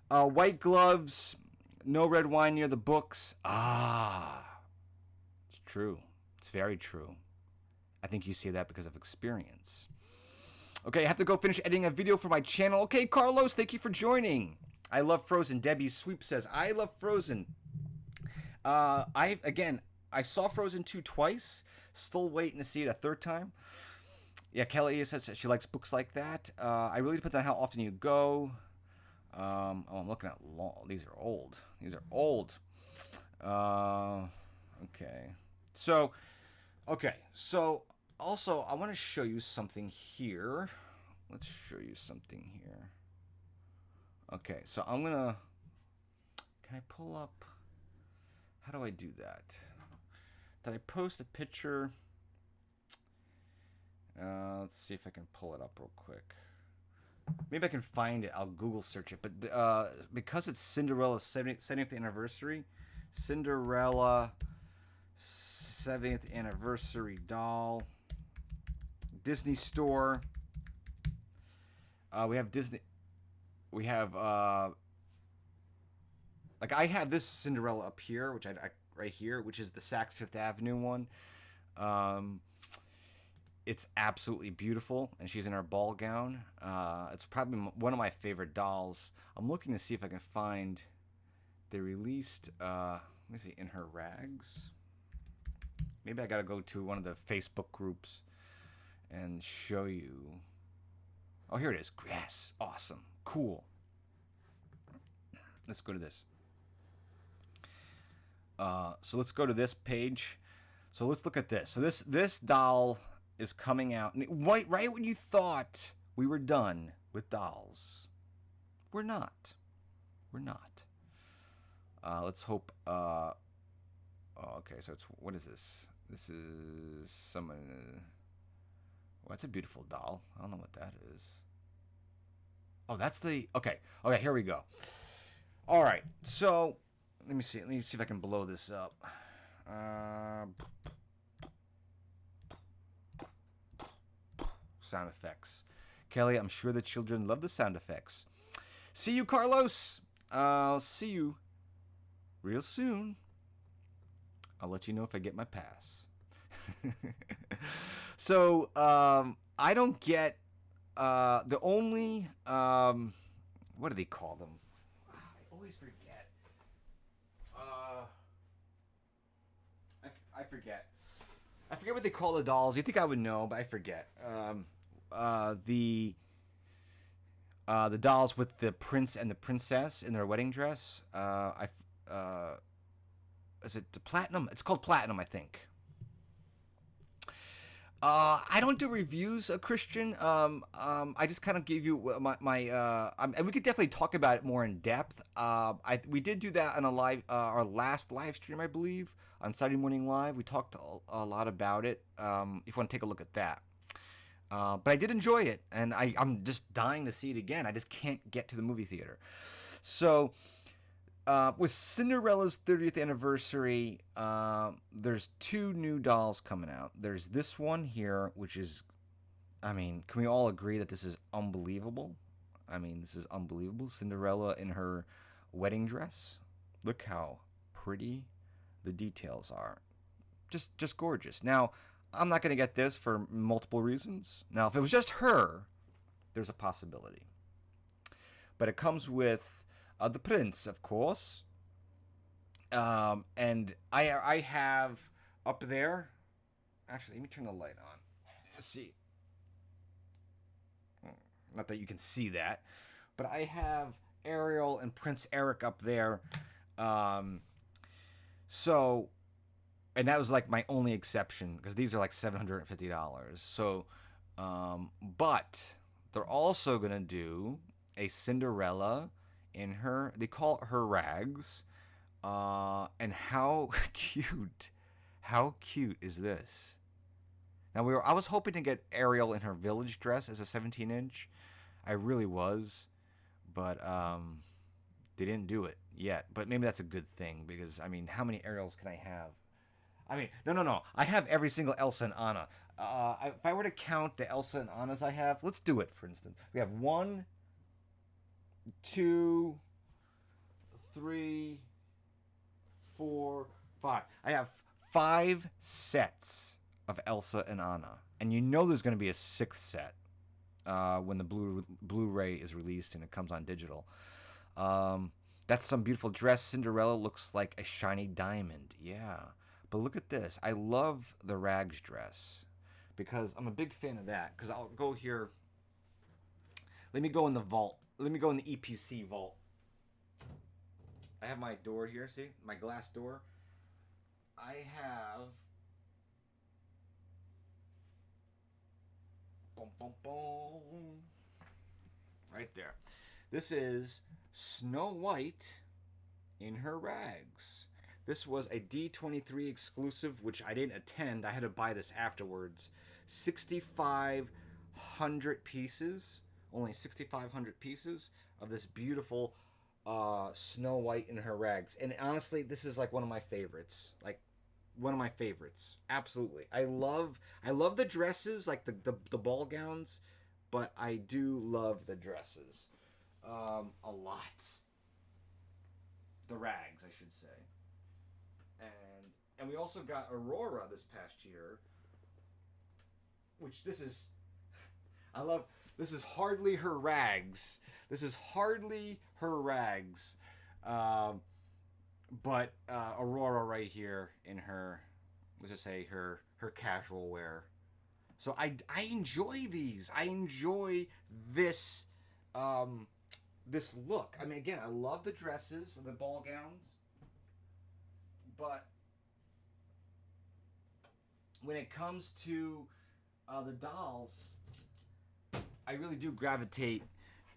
White gloves, no red wine near the books. It's true. It's very true. I think you say that because of experience. Okay, I have to go finish editing a video for my channel. Okay, Carlos, thank you for joining. I love Frozen. Debbie Sweep says, I love Frozen. I saw Frozen 2 twice. Still waiting to see it a third time. Yeah, Kelly says she likes books like that. I really depends on how often you go. I'm looking at these are old. These are old. Okay. So also I want to show you something here. Let's show you something here. Okay, so I'm gonna. Can I pull up? How do I do that? Did I post a picture? Let's see if I can pull it up real quick. Maybe I can find it. I'll Google search it. But because it's Cinderella's 70th anniversary, Cinderella 70th anniversary doll, Disney store. We have Disney. We have like I have this Cinderella up here, which I right here, which is the Saks Fifth Avenue one. It's absolutely beautiful, and she's in her ball gown. It's probably one of my favorite dolls. I'm looking to see if I can find. They released. Let me see. In her rags. Maybe I gotta go to one of the Facebook groups and show you. Oh, here it is. Yes, awesome, cool. Let's go to this. So let's go to this page. So let's look at this. So this doll is coming out right when you thought we were done with dolls. We're not. We're not. Let's hope. Oh, okay. So it's what is this? This is someone. Well, that's a beautiful doll. I don't know what that is. Oh, that's the. Okay. Okay. Here we go. All right. So let me see. Let me see if I can blow this up. sound effects. Kelly, I'm sure the children love the sound effects. See you, Carlos. I'll see you real soon. I'll let you know if I get my pass. So, I don't get the only, what do they call them? I always forget. I forget. I forget what they call the dolls. You think I would know, but I forget. The dolls with the prince and the princess in their wedding dress. Is it the platinum? It's called platinum, I think. I don't do reviews, Christian. I just kind of gave you and we could definitely talk about it more in depth. We did do that on our last live stream, I believe, on Saturday Morning Live. We talked a lot about it. If you want to take a look at that. But I did enjoy it, and I'm just dying to see it again. I just can't get to the movie theater. So, with Cinderella's 30th anniversary, there's 2 new dolls coming out. There's this one here, which is, I mean, can we all agree that this is unbelievable? I mean, this is unbelievable. Cinderella in her wedding dress. Look how pretty the details are. Just gorgeous. Now, I'm not going to get this for multiple reasons. Now, if it was just her, there's a possibility. But it comes with the prince, of course. And I have up there... Actually, let me turn the light on. Let's see. Not that you can see that. But I have Ariel and Prince Erik up there. And that was like my only exception, because these are like $750. So, but they're also going to do a Cinderella in her, they call her rags. And how cute is this? Now I was hoping to get Ariel in her village dress as a 17-inch. I really was, but they didn't do it yet. But maybe that's a good thing, because I mean, how many Ariels can I have? I mean, no. I have every single Elsa and Anna. If I were to count the Elsa and Annas I have, let's do it, for instance. We have 1, 2, 3, 4, 5. I have 5 sets of Elsa and Anna. And you know there's going to be a 6th set when the Blu-ray is released and it comes on digital. That's some beautiful dress. Cinderella looks like a shiny diamond. Yeah. But look at this. I love the rags dress because I'm a big fan of that. Because I'll go here. Let me go in the vault. Let me go in the EPC vault. I have my door here. See? My glass door. I have... Boom, boom, boom. Right there. This is Snow White in her rags. This was a D23 exclusive, which I didn't attend. I had to buy this afterwards. 6,500 pieces. Only 6,500 pieces of this beautiful Snow White in her rags. And honestly, this is like one of my favorites. Like, one of my favorites. Absolutely. I love the dresses, like the ball gowns, but I do love the dresses. A lot. The rags, I should say. And we also got Aurora this past year, which this is hardly her rags. This is hardly her rags. But Aurora right here in her, let's just say her casual wear. So I enjoy these. I enjoy this this look. I mean, again, I love the dresses and the ball gowns, but when it comes to the dolls, I really do gravitate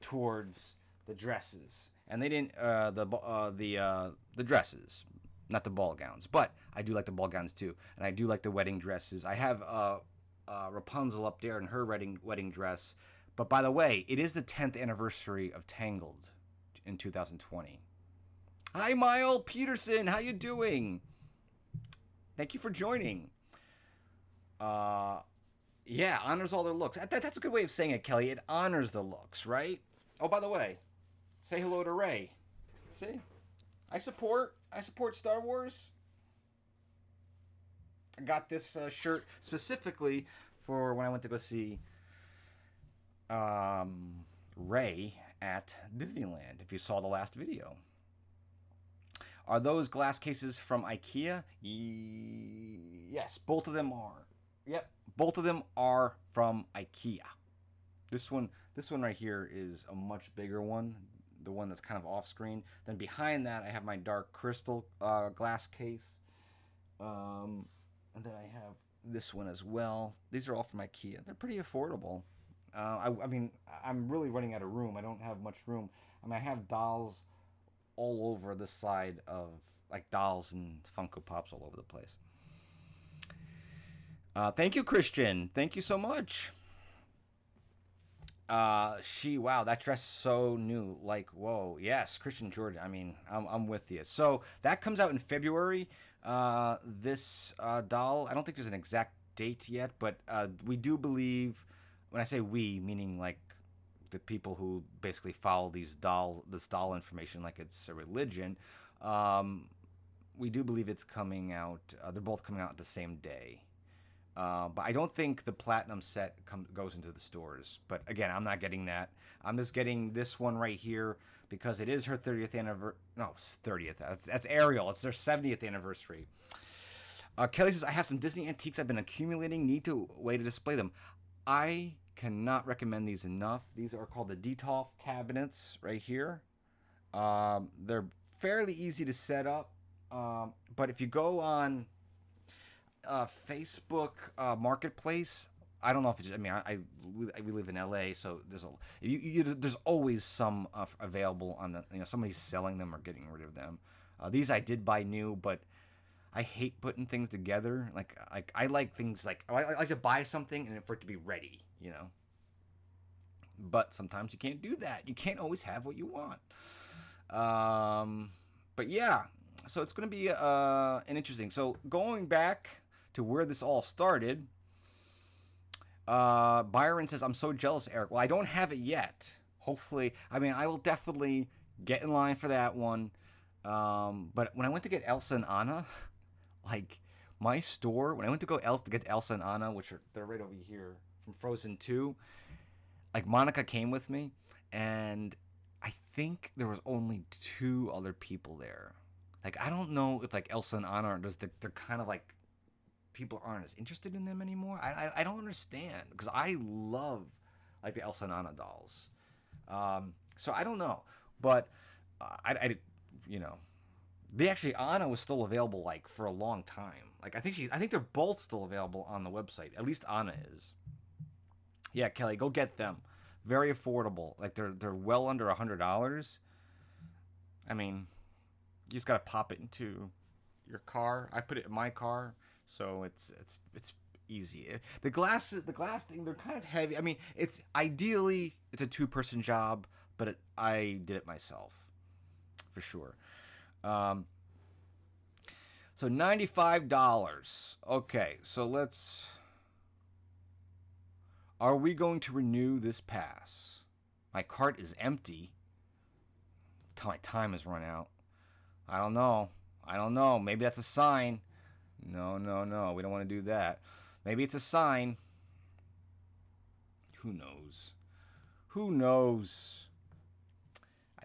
towards the dresses. And they didn't the dresses, not the ball gowns. But I do like the ball gowns too, and I do like the wedding dresses. I have Rapunzel up there in her wedding dress. But by the way, it is the 10th anniversary of Tangled in 2020. Hi, Mile Peterson, how you doing? Thank you for joining. Yeah, honors all their looks. That's a good way of saying it, Kelly. It honors the looks, right? Oh, by the way, say hello to Ray. See, I support Star Wars. I got this shirt specifically for when I went to go see Ray at Disneyland. If you saw the last video, are those glass cases from IKEA? Yes, both of them are. Yep, both of them are from IKEA. This one right here is a much bigger one, the one that's kind of off screen. Then behind that, I have my dark crystal glass case, and then I have this one as well. These are all from IKEA. They're pretty affordable. I mean, I'm really running out of room. I don't have much room. I mean, I have dolls all over the side of, like, dolls and Funko Pops all over the place. Thank you, Christian. Thank you so much. Wow, that dress so new. Like, whoa, yes, Christian Jordan. I mean, I'm with you. So that comes out in February. This doll, I don't think there's an exact date yet, but we do believe. When I say we, meaning like the people who basically follow this doll information like it's a religion. We do believe it's coming out. They're both coming out at the same day. But I don't think the platinum set goes into the stores. But again, I'm not getting that. I'm just getting this one right here because it is her 30th anniversary. No, 30th. That's Ariel. It's their 70th anniversary. Kelly says, I have some Disney antiques I've been accumulating. Need to way to display them. I cannot recommend these enough. These are called the Detolf cabinets right here. They're fairly easy to set up. But if you go on Facebook Marketplace. I don't know if it's. I mean, we live in LA, so there's always some available on the. Somebody's selling them or getting rid of them. These I did buy new, but I hate putting things together. Like I like things like I like to buy something and for it to be ready. But sometimes you can't do that. You can't always have what you want. But yeah, so it's going to be an interesting. So going back to where this all started, Byron says, I'm so jealous, Erik. Well, I don't have it yet. Hopefully, I mean, I will definitely get in line for that one. But when I went to get Elsa and Anna, like my store, when I went to get Elsa and Anna, they're right over here from Frozen 2, like Monica came with me, and I think there was only 2 other people there. Like, I don't know if like Elsa and Anna they're kind of like, people aren't as interested in them anymore. I don't understand because I love like the Elsa and Anna dolls. So I don't know, but they actually Anna was still available like for a long time. Like I think they're both still available on the website. At least Anna is. Yeah, Kelly, go get them. Very affordable. Like they're well under $100. I mean, you just gotta pop it into your car. I put it in my car. So it's easy. The glass thing, they're kind of heavy. I mean, it's a 2-person job, but I did it myself for sure. So $95. Okay, so are we going to renew this pass? My cart is empty. My time has run out. I don't know. Maybe that's a sign. No. We don't want to do that. Maybe it's a sign. Who knows?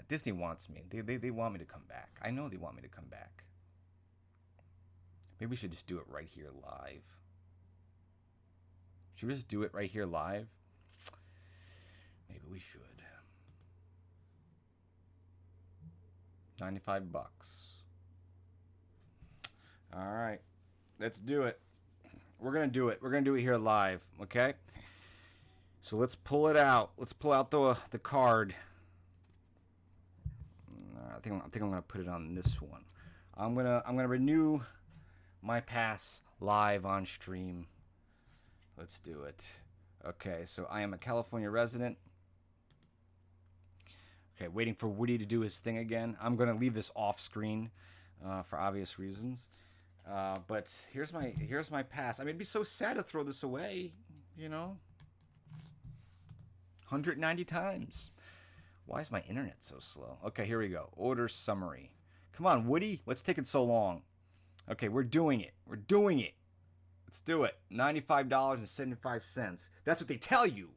Disney wants me. They want me to come back. I know they want me to come back. Maybe we should just do it right here live. Should we just do it right here live? Maybe we should. $95. All right. Let's do it. We're going to do it. We're going to do it here live, okay? So let's pull it out. Let's pull out the card. I think I'm going to put it on this one. I'm going to renew my pass live on stream. Let's do it. Okay, so I am a California resident. Okay, waiting for Woody to do his thing again. I'm going to leave this off screen for obvious reasons. But here's my pass. I mean, it'd be so sad to throw this away. 190 times. Why is my internet so slow? Okay, here we go. Order summary. Come on, Woody. What's taking so long? Okay, we're doing it. We're doing it. Let's do it. $95.75. That's what they tell you.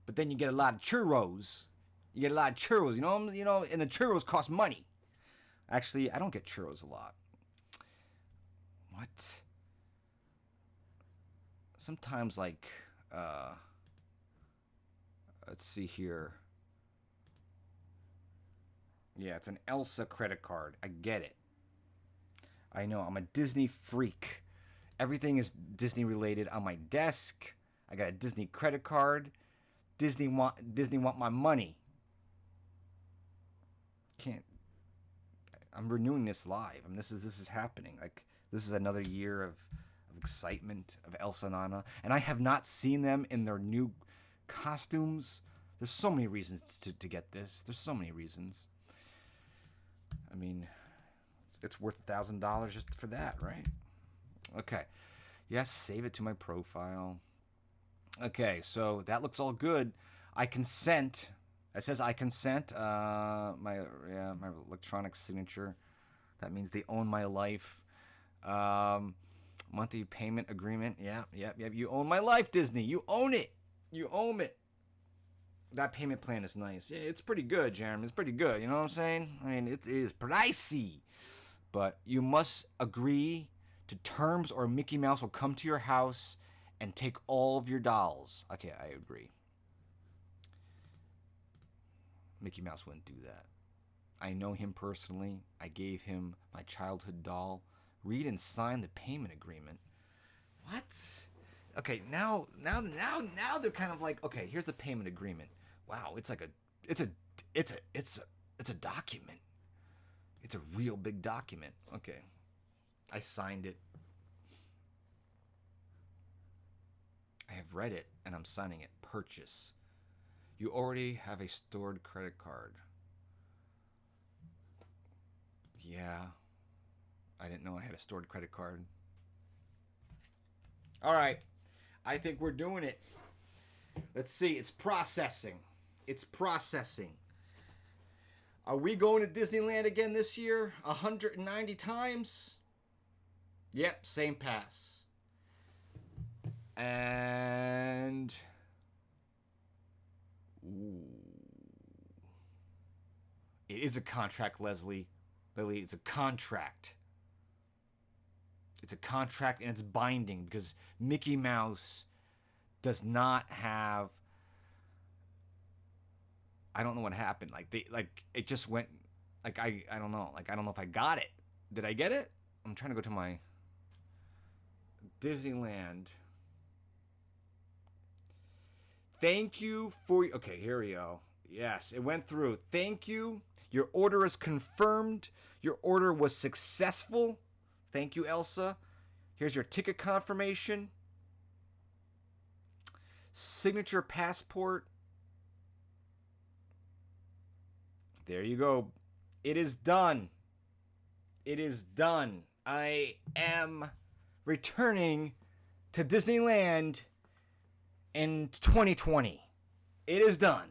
But then you get a lot of churros. You get a lot of churros, and the churros cost money. Actually, I don't get churros a lot. What? Sometimes, like, let's see here. Yeah, it's an Elsa credit card. I get it. I know, I'm a Disney freak. Everything is Disney related on my desk. I got a Disney credit card. Disney want my money. I'm renewing this live. I mean, this is happening. Like, this is another year of excitement of Elsa and Anna, and I have not seen them in their new costumes. There's so many reasons to get this. There's so many reasons. I mean, it's worth $1,000 just for that, right? Okay. Yes, save it to my profile. Okay, so that looks all good. I consent. It says I consent. My electronic signature. That means they own my life. Monthly payment agreement. Yeah. You own my life, Disney. You own it. You own it. That payment plan is nice. Yeah, it's pretty good, Jeremy. It's pretty good. You know what I'm saying? I mean, it is pricey. But you must agree to terms or Mickey Mouse will come to your house and take all of your dolls. Okay, I agree. Mickey Mouse wouldn't do that. I know him personally. I gave him my childhood doll. Read and sign the payment agreement. What? Okay, now they're kind of like, okay, here's the payment agreement. Wow, it's a document. It's a real big document. Okay. I signed it. I have read it and I'm signing it. Purchase. You already have a stored credit card. Yeah. I didn't know I had a stored credit card. All right. I think we're doing it. Let's see. It's processing. It's processing. Are we going to Disneyland again this year? 190 times? Yep, same pass. And... Ooh. It is a contract, Leslie. Lily, it's a contract. It's a contract and it's binding because Mickey Mouse does not have... I don't know what happened. It just went... I don't know. I don't know if I got it. Did I get it? I'm trying to go to my... Disneyland. Thank you for... Okay, here we go. Yes, it went through. Thank you. Your order is confirmed. Your order was successful. Thank you, Elsa. Here's your ticket confirmation. Signature passport. There you go. It is done. It is done. I am returning to Disneyland in 2020. It is done.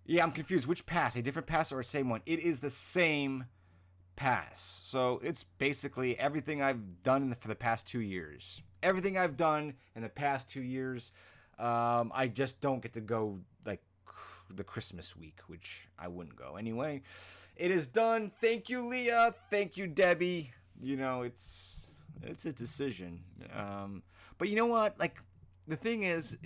Yeah, I'm confused. Which pass? A different pass or a same one? It is the same pass. So it's basically everything I've done for the past 2 years. Everything I've done in the past 2 years. I just don't get to go the Christmas week, which I wouldn't go anyway. It is done. Thank you, Leah. Thank you, Debbie. It's a decision. But you know what? The thing is,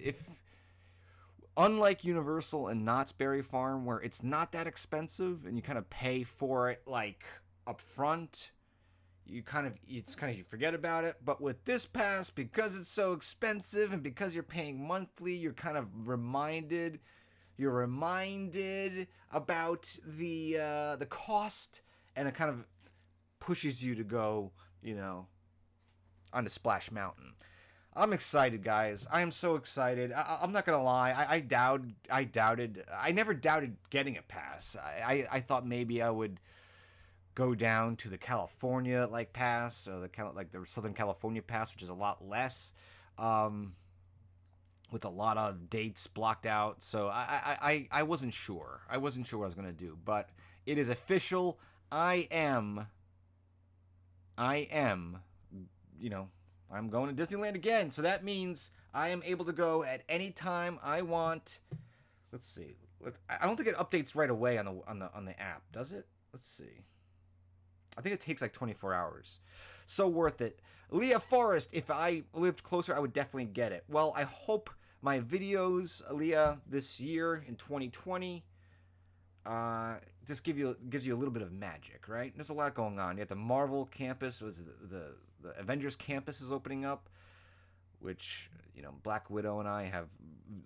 unlike Universal and Knott's Berry Farm, where it's not that expensive and you kind of pay for it up front, you forget about it. But with this pass, because it's so expensive and because you're paying monthly, you're kind of reminded. You're reminded about the cost, and it kind of pushes you to go, onto Splash Mountain. I'm excited, guys. I am so excited. I'm not gonna lie. I never doubted getting a pass. I thought maybe I would go down to the California pass, or the Southern California pass, which is a lot less. with a lot of dates blocked out. So I wasn't sure. I wasn't sure what I was gonna do, but it is official. I am, you know, I'm going to Disneyland again. So that means I am able to go at any time I want. Let's see. I don't think it updates right away on the app, does it? Let's see. I think it takes like 24 hours. So worth it. Leah Forrest, if I lived closer, I would definitely get it. Well, I hope my videos, Leah, this year in 2020, just gives you a little bit of magic, right? There's a lot going on. You have the Marvel campus, the Avengers campus is opening up, which, you know, Black Widow and I have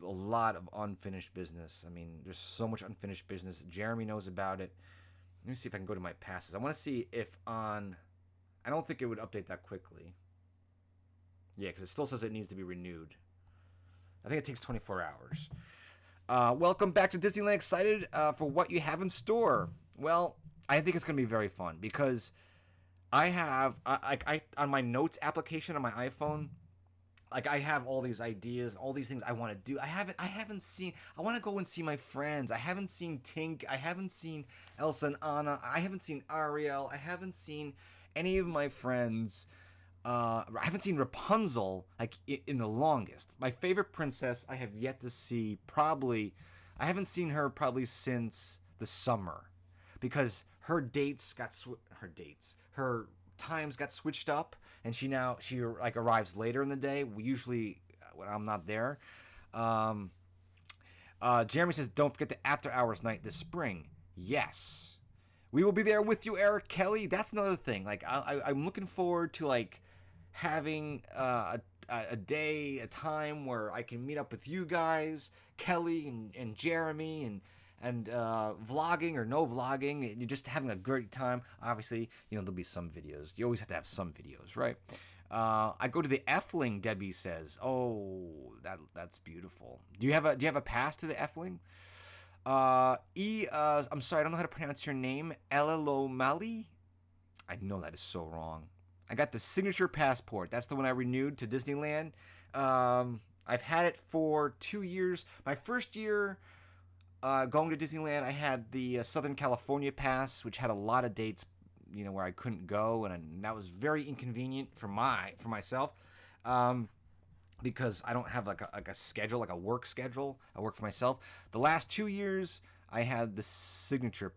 a lot of unfinished business. I mean, there's so much unfinished business. Jeremy knows about it. Let me see if I can go to my passes. I want to see if on... I don't think it would update that quickly. Yeah, because it still says it needs to be renewed. I think it takes 24 hours. Welcome back to Disneyland. Excited for what you have in store. Well, I think it's going to be very fun because I have... I on my notes application on my iPhone... Like, I have all these ideas, all these things I want to do. I haven't seen... I want to go and see my friends. I haven't seen Tink. I haven't seen Elsa and Anna. I haven't seen Ariel. I haven't seen any of my friends. I haven't seen Rapunzel, like, in the longest. My favorite princess I have yet to see probably... I haven't seen her probably since the summer. Because her dates got... Her times got switched up. And she like arrives later in the day. Usually when I'm not there. Jeremy says, don't forget the after hours night this spring. Yes, we will be there with you, Eric. Kelly, that's another thing. Like I'm looking forward to like having a day, a time where I can meet up with you guys, Kelly and Jeremy and vlogging or no vlogging, and you're just having a great time. Obviously, you know, there'll be some videos. You always have to have some videos, right? I go to the Effling, Debbie says. Oh, that's beautiful. Do you have a pass to the Effling? I'm sorry, I don't know how to pronounce your name. Elilomali? I know that is so wrong. I got the signature passport. That's the one I renewed to Disneyland. I've had it for 2 years. My first year... going to Disneyland, I had the Southern California pass, which had a lot of dates, you know, where I couldn't go, and that was very inconvenient for myself, because I don't have like a schedule, like a work schedule. I work for myself. The last 2 years, I had the signature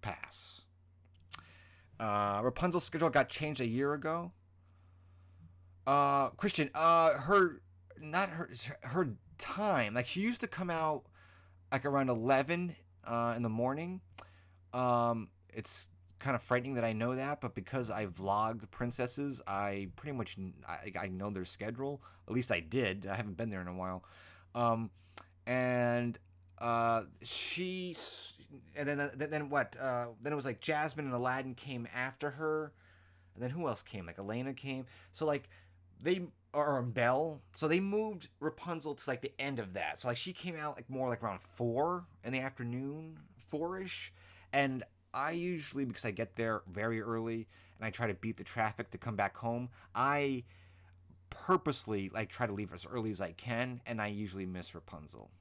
pass. Rapunzel's schedule got changed a year ago. Christian, her time, like she used to come out like around 11 in the morning. It's kind of frightening that I know that, but because I vlog princesses, I pretty much I know their schedule. At least I did. I haven't been there in a while. And then what? Then it was like Jasmine and Aladdin came after her, and then who else came? Like Elena came. So like or Belle. So they moved Rapunzel to like the end of that. So like she came out like more like around 4 in the afternoon, 4-ish. And I usually, because I get there very early and I try to beat the traffic to come back home, I purposely like try to leave as early as I can, and I usually miss Rapunzel.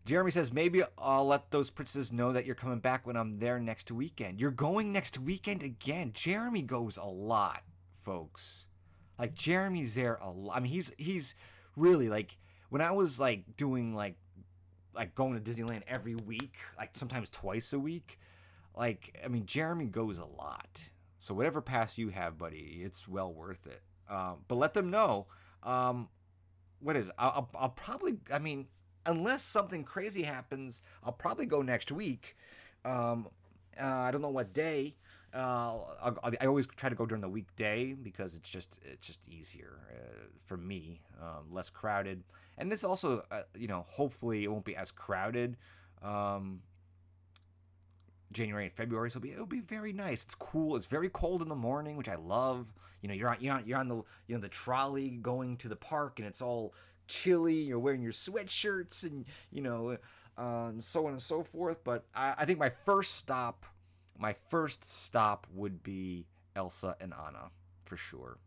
Jeremy says, maybe I'll let those princesses know that you're coming back when I'm there next weekend. You're going next weekend again. Jeremy goes a lot, folks. Like, Jeremy's there a lot. I mean, he's really, like, when I was, like, doing, like going to Disneyland every week, like, sometimes twice a week, like, I mean, Jeremy goes a lot. So whatever pass you have, buddy, it's well worth it. But let them know. What is it? I'll probably, I mean, unless something crazy happens, I'll probably go next week. I don't know what day. I always try to go during the weekday because it's just easier for me, less crowded, and this also hopefully it won't be as crowded. January and February, so it'll be very nice. It's cool. It's very cold in the morning, which I love. You know, you're on the the trolley going to the park, and it's all chilly. You're wearing your sweatshirts, and and so on and so forth. But I think my first stop would be Elsa and Anna, for sure.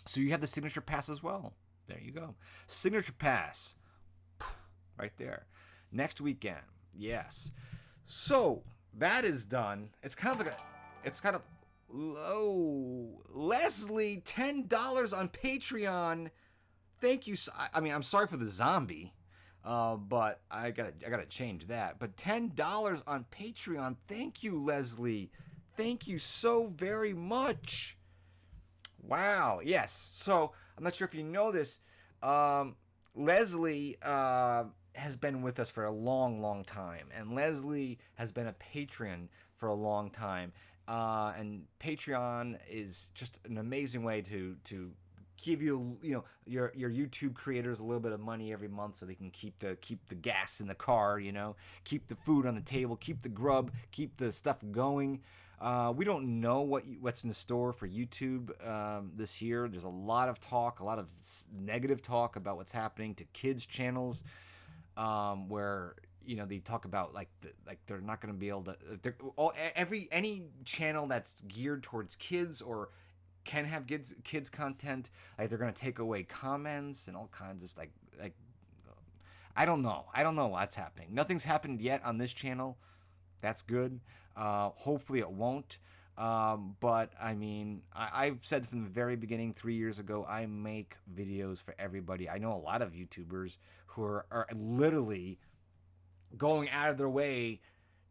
So you have the signature pass as well. There you go. Signature pass. Right there. Next weekend. Yes. So that is done. It's kind of like it's kind of low. Leslie, $10 on Patreon. Thank you. I mean, I'm sorry for the zombie, but I gotta change that. But $10 on Patreon. Thank you, Leslie. Thank you so very much. Wow. Yes. So I'm not sure if you know this. Leslie has been with us for a long time, and Leslie has been a patron for a long time. And Patreon is just an amazing way to give you your YouTube creators a little bit of money every month so they can keep the gas in the car, keep the food on the table, keep the grub, keep the stuff going. We don't know what's in store for YouTube this year. There's a lot of talk, a lot of negative talk about what's happening to kids' channels, where they talk about like they're not going to be able to. Any channel that's geared towards kids or can have kids content, like they're going to take away comments and all kinds of like I don't know what's happening. Nothing's happened yet on this channel. That's good. Hopefully it won't. But I mean, I've said from the very beginning, 3 years ago, I make videos for everybody. I know a lot of YouTubers who are literally going out of their way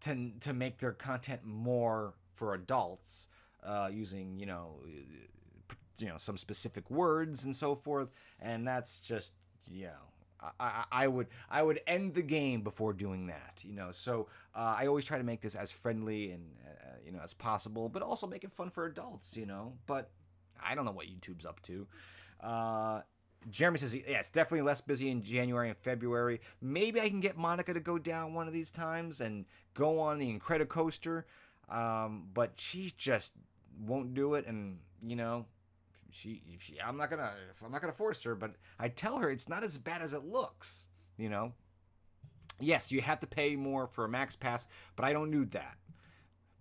to make their content more for adults, using some specific words and so forth. And that's just I would end the game before doing that, So I always try to make this as friendly and as possible, but also make it fun for adults, But I don't know what YouTube's up to. Jeremy says, yeah, it's definitely less busy in January and February. Maybe I can get Monica to go down one of these times and go on the Incredicoaster, but she just won't do it, and I'm not gonna force her, but I tell her it's not as bad as it looks. Yes, you have to pay more for a Max Pass, but I don't do that.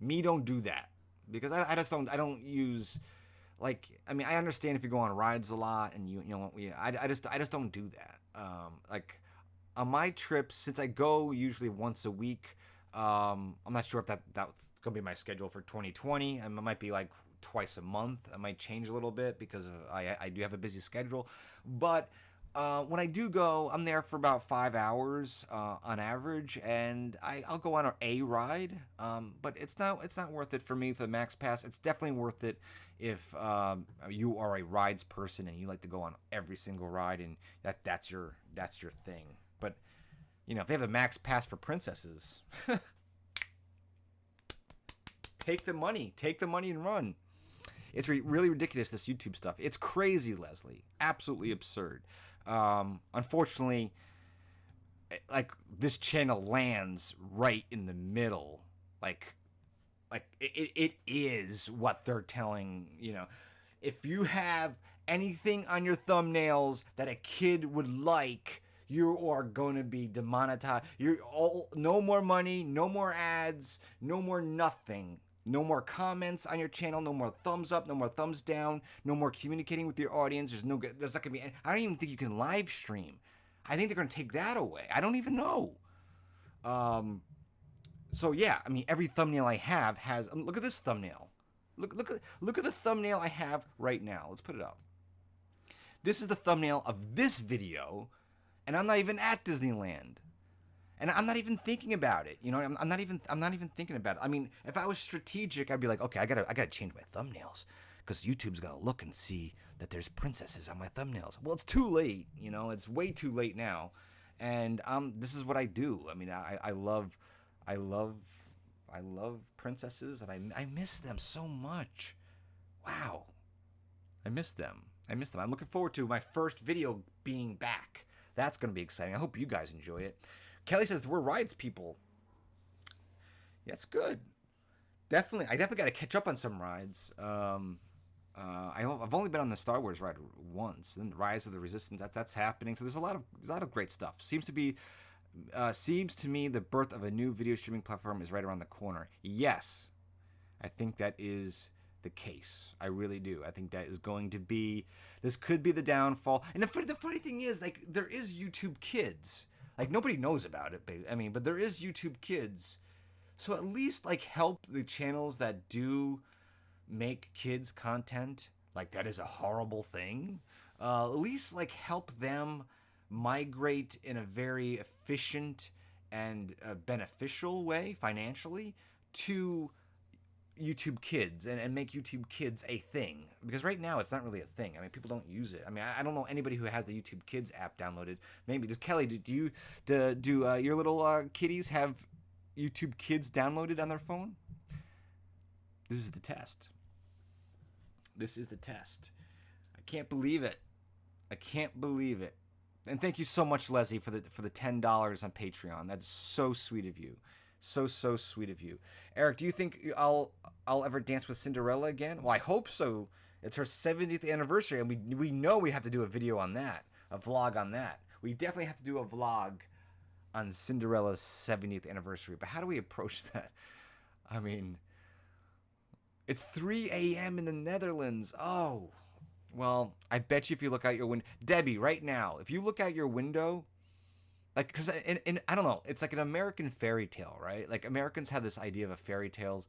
Don't do that because I don't use. Like, I mean, I understand if you go on rides a lot and I just don't do that. Like on my trips, since I go usually once a week, I'm not sure if that's gonna be my schedule for 2020. I might be like twice a month. I might change a little bit because I do have a busy schedule. But when I do go, I'm there for about 5 hours on average, and I'll go on a ride. But it's not worth it for me for the Max Pass. It's definitely worth it if you are a rides person and you like to go on every single ride, and that's your thing. But if they have a Max Pass for princesses, take the money and run. It's really ridiculous, this YouTube stuff. It's crazy, Leslie. Absolutely absurd. Unfortunately, like this channel lands right in the middle. Like it is what they're telling, if you have anything on your thumbnails that a kid would like, you are going to be demonetized. No more money, no more ads, no more nothing. No more comments on your channel, no more thumbs up, no more thumbs down, no more communicating with your audience. There's not going to be, I don't even think you can live stream. I think they're going to take that away. I don't even know. So yeah, I mean, every thumbnail I have has, look at this thumbnail. Look at the thumbnail I have right now. Let's put it up. This is the thumbnail of this video, and I'm not even at Disneyland. And I'm not even thinking about it, I'm not even thinking about it. I mean, if I was strategic, I'd be like, okay, I gotta change my thumbnails because YouTube's gonna look and see that there's princesses on my thumbnails. Well, it's too late, it's way too late now, and this is what I do. I mean, I love princesses, and I miss them so much. Wow, I miss them. I'm looking forward to my first video being back. That's gonna be exciting. I hope you guys enjoy it. Kelly says we're rides people. Yeah, it's good. I definitely got to catch up on some rides. I've only been on the Star Wars ride once. Then Rise of the Resistance, that's happening. So there's a lot of great stuff. Seems to me the birth of a new video streaming platform is right around the corner. Yes, I think that is the case. I really do. I think that is going to be, this could be the downfall. And the funny thing is, like, there is YouTube Kids. Like, nobody knows about it, I mean, but there is YouTube Kids. So at least, like, help the channels that do make kids content. Like, that is a horrible thing. At least, like, help them migrate in a very efficient and beneficial way financially to YouTube Kids and make YouTube Kids a thing. Because right now it's not really a thing. I mean, people don't use it. I mean, I don't know anybody who has the YouTube Kids app downloaded. Maybe does Kelly? Do your little kiddies have YouTube Kids downloaded on their phone? This is the test. This is the test. I can't believe it. I can't believe it. And thank you so much, Leslie, for the $10 on Patreon. That's so sweet of you. So sweet of you. Erik, do you think I'll ever dance with Cinderella again? Well, I hope so. It's her 70th anniversary, and we know we have to do a video on that, a vlog on that. We definitely have to do a vlog on Cinderella's 70th anniversary. But how do we approach that? I mean, it's 3 a.m. in the Netherlands. Oh, well, I bet you if you look out your window, Debbie, right now, if you look out your window, like, because I don't know, it's like an American fairy tale, right? Like, Americans have this idea of a fairy tales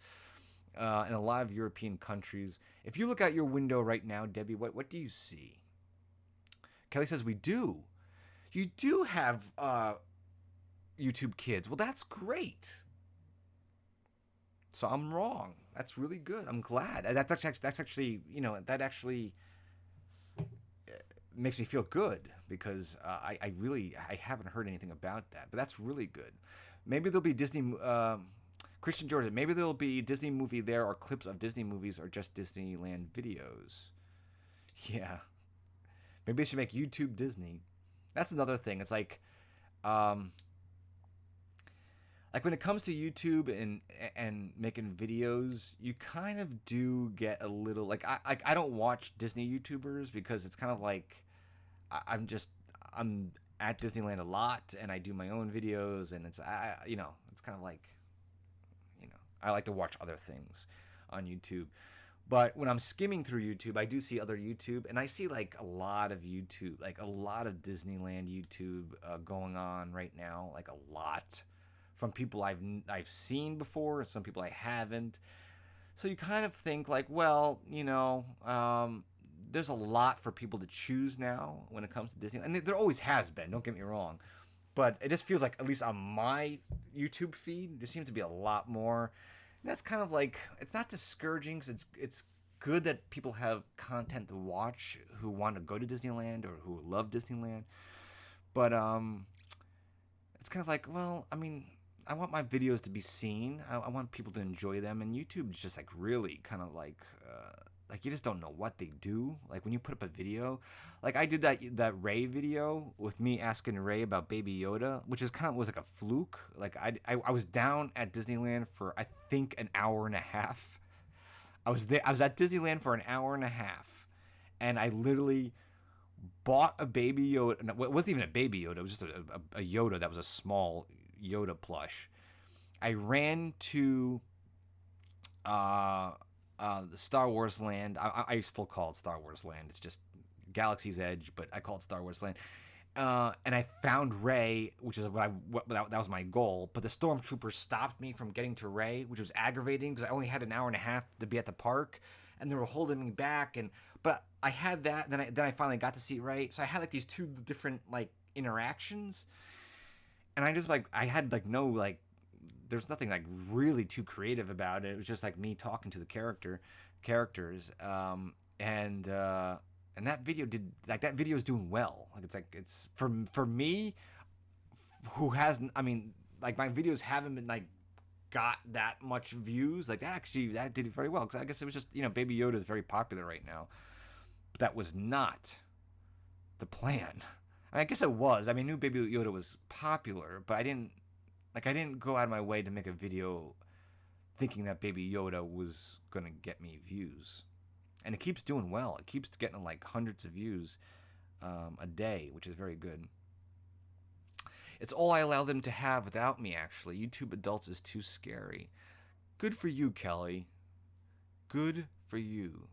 in a lot of European countries. If you look out your window right now, Debbie, what do you see? Kelly says we do. You do have YouTube Kids. Well, that's great. So I'm wrong. That's really good. I'm glad. That's actually, you know, that actually makes me feel good, because I haven't heard anything about that. But that's really good. Maybe there'll be Disney, Christian Jordan, maybe there'll be Disney movie there, or clips of Disney movies, or just Disneyland videos. Yeah. Maybe they should make YouTube Disney. That's another thing. It's like when it comes to YouTube and making videos, you kind of do get a little, like, I don't watch Disney YouTubers, because it's kind of like I'm at Disneyland a lot, and I do my own videos, and it's it's kind of like, I like to watch other things on YouTube. But when I'm skimming through YouTube, I do see other YouTube, and I see like a lot of YouTube, like a lot of Disneyland YouTube going on right now, like a lot, from people I've seen before, and some people I haven't. So you kind of think like, well, there's a lot for people to choose now when it comes to Disney, and there always has been. Don't get me wrong, but it just feels like, at least on my YouTube feed, there seems to be a lot more. And that's kind of like, it's not discouraging, because it's good that people have content to watch who want to go to Disneyland or who love Disneyland. But it's kind of like, well, I mean, I want my videos to be seen. I want people to enjoy them, and YouTube is just like really kind of like you just don't know what they do. Like when you put up a video, like I did that Ray video with me asking Ray about Baby Yoda, which was like a fluke. Like I was down at Disneyland for I think an hour and a half. I was at Disneyland for an hour and a half, and I literally bought a Baby Yoda. No, it wasn't even a Baby Yoda. It was just a Yoda that was a small Yoda plush. I ran to the Star Wars Land. I still call it Star Wars Land. It's just Galaxy's Edge, but I call it Star Wars Land. And I found Rey, which is that was my goal. But the stormtroopers stopped me from getting to Rey, which was aggravating, because I only had an hour and a half to be at the park, and they were holding me back. But I had that. Then I finally got to see Rey. So I had like these two different like interactions, and I just I had like no like. There's nothing like really too creative about it. It was just like me talking to the characters, and that video that video is doing well. It's for me, who hasn't. I mean, like my videos haven't been like got that much views. Like that did it very well, because I guess it was just Baby Yoda is very popular right now. But that was not the plan. I guess it was. I mean, I knew Baby Yoda was popular, but I didn't go out of my way to make a video thinking that Baby Yoda was going to get me views. And it keeps doing well. It keeps getting like hundreds of views a day, which is very good. It's all I allow them to have without me, actually. YouTube Adults is too scary. Good for you, Kelly. Good for you.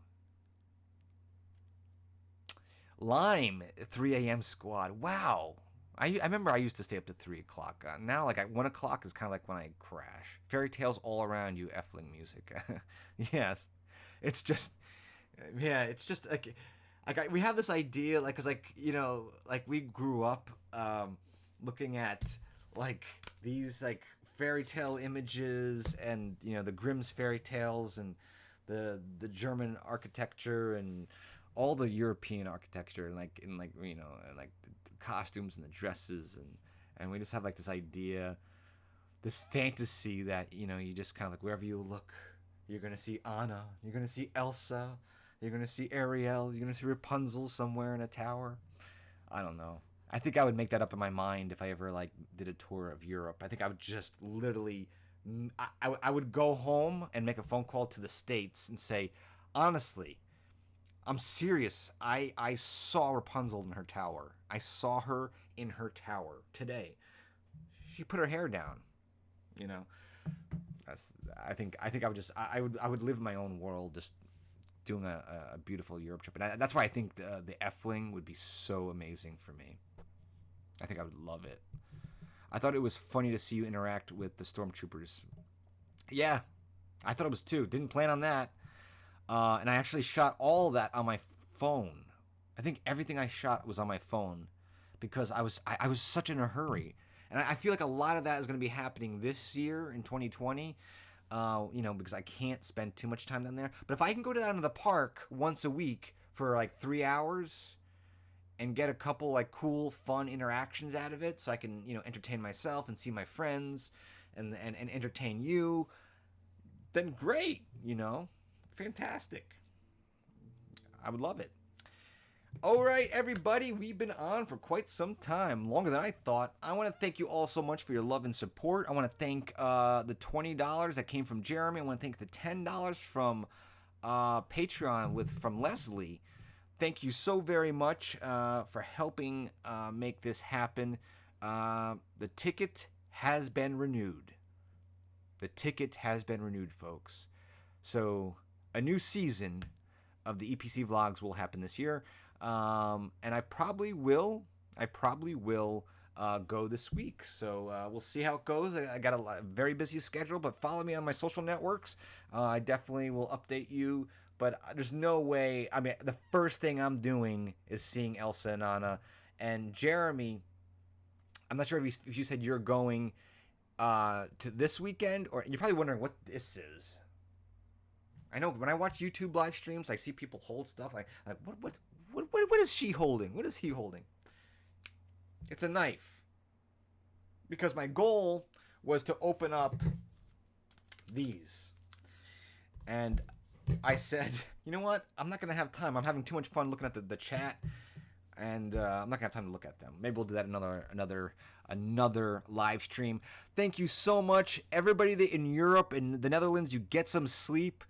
Lime, 3 a.m. squad. Wow. I remember I used to stay up to 3 o'clock. Now, like, 1 o'clock is kind of like when I crash. Fairy tales all around you, Effling music. Yes. It's just, yeah, it's just, like we have this idea, like, because, like, you know, like, we grew up looking at, like, these, like, fairy tale images and, you know, the Grimm's fairy tales and the German architecture and all the European architecture and, like, you know, and, like, the costumes and the dresses, and we just have, like, this idea, this fantasy that, you know, you just kind of, like, wherever you look, you're gonna see Anna, you're gonna see Elsa, you're gonna see Ariel, you're gonna see Rapunzel somewhere in a tower. I don't know. I think I would make that up in my mind if I ever, like, did a tour of Europe. I think I would just literally, I would go home and make a phone call to the States and say, honestly, I'm serious. I saw Rapunzel in her tower. I saw her in her tower today. She put her hair down. You know, I think I would just I would live in my own world, just doing a beautiful Europe trip, and that's why I think the Effling would be so amazing for me. I think I would love it. I thought it was funny to see you interact with the stormtroopers. Yeah, I thought it was too. Didn't plan on that. And I actually shot all that on my phone. I think everything I shot was on my phone because I was such in a hurry. And I feel like a lot of that is going to be happening this year in 2020, you know, because I can't spend too much time down there. But if I can go down to the park once a week for like 3 hours and get a couple like cool, fun interactions out of it so I can, you know, entertain myself and see my friends and entertain you, then great, you know. Fantastic. I would love it. All right, everybody, we've been on for quite some time, longer than I thought. I want to thank you all so much for your love and support. I want to thank the $20 that came from Jeremy. I want to thank the $10 from Patreon from Leslie. Thank you so very much for helping make this happen. The ticket has been renewed. The ticket has been renewed, folks. So a new season of the EPC vlogs will happen this year, and I probably will go this week. So we'll see how it goes. I got a very busy schedule, but follow me on my social networks. I definitely will update you. But there's no way. I mean, the first thing I'm doing is seeing Elsa and Anna and Jeremy. I'm not sure if you said you're going to this weekend, or you're probably wondering what this is. I know when I watch YouTube live streams, I see people hold stuff. Like what is she holding? What is he holding? It's a knife. Because my goal was to open up these. And I said, you know what? I'm not going to have time. I'm having too much fun looking at the chat. And I'm not going to have time to look at them. Maybe we'll do that another live stream. Thank you so much. Everybody in Europe and the Netherlands, you get some sleep.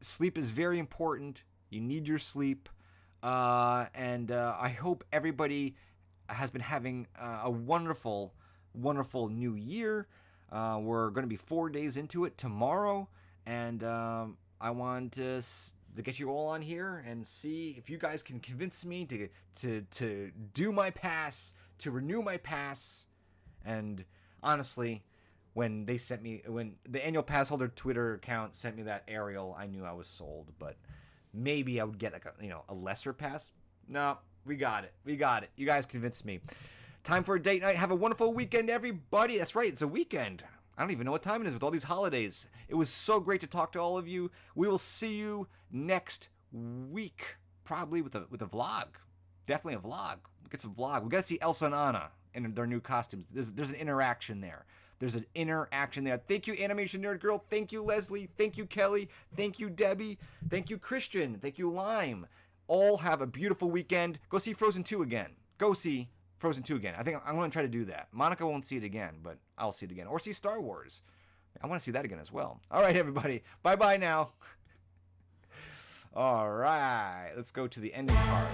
Sleep is very important. You need your sleep. And I hope everybody has been having a wonderful, wonderful new year. We're going to be 4 days into it tomorrow. And I want to get you all on here and see if you guys can convince me to do my pass, to renew my pass. And honestly, when the annual pass holder Twitter account sent me that Ariel, I knew I was sold. But maybe I would get like a lesser pass. No, we got it. You guys convinced me. Time for a date night. Have a wonderful weekend, everybody. That's right, it's a weekend. I don't even know what time it is with all these holidays. It was so great to talk to all of you. We will see you next week, probably with a vlog. Definitely a vlog. Get some vlog. We got to see Elsa and Anna in their new costumes. There's an interaction there. Thank you, Animation Nerd Girl. Thank you, Leslie. Thank you, Kelly. Thank you, Debbie. Thank you, Christian. Thank you, Lime. All have a beautiful weekend. Go see Frozen 2 again. I think I'm going to try to do that. Monica won't see it again, but I'll see it again. Or see Star Wars. I want to see that again as well. All right, everybody. Bye-bye now. All right. Let's go to the ending part.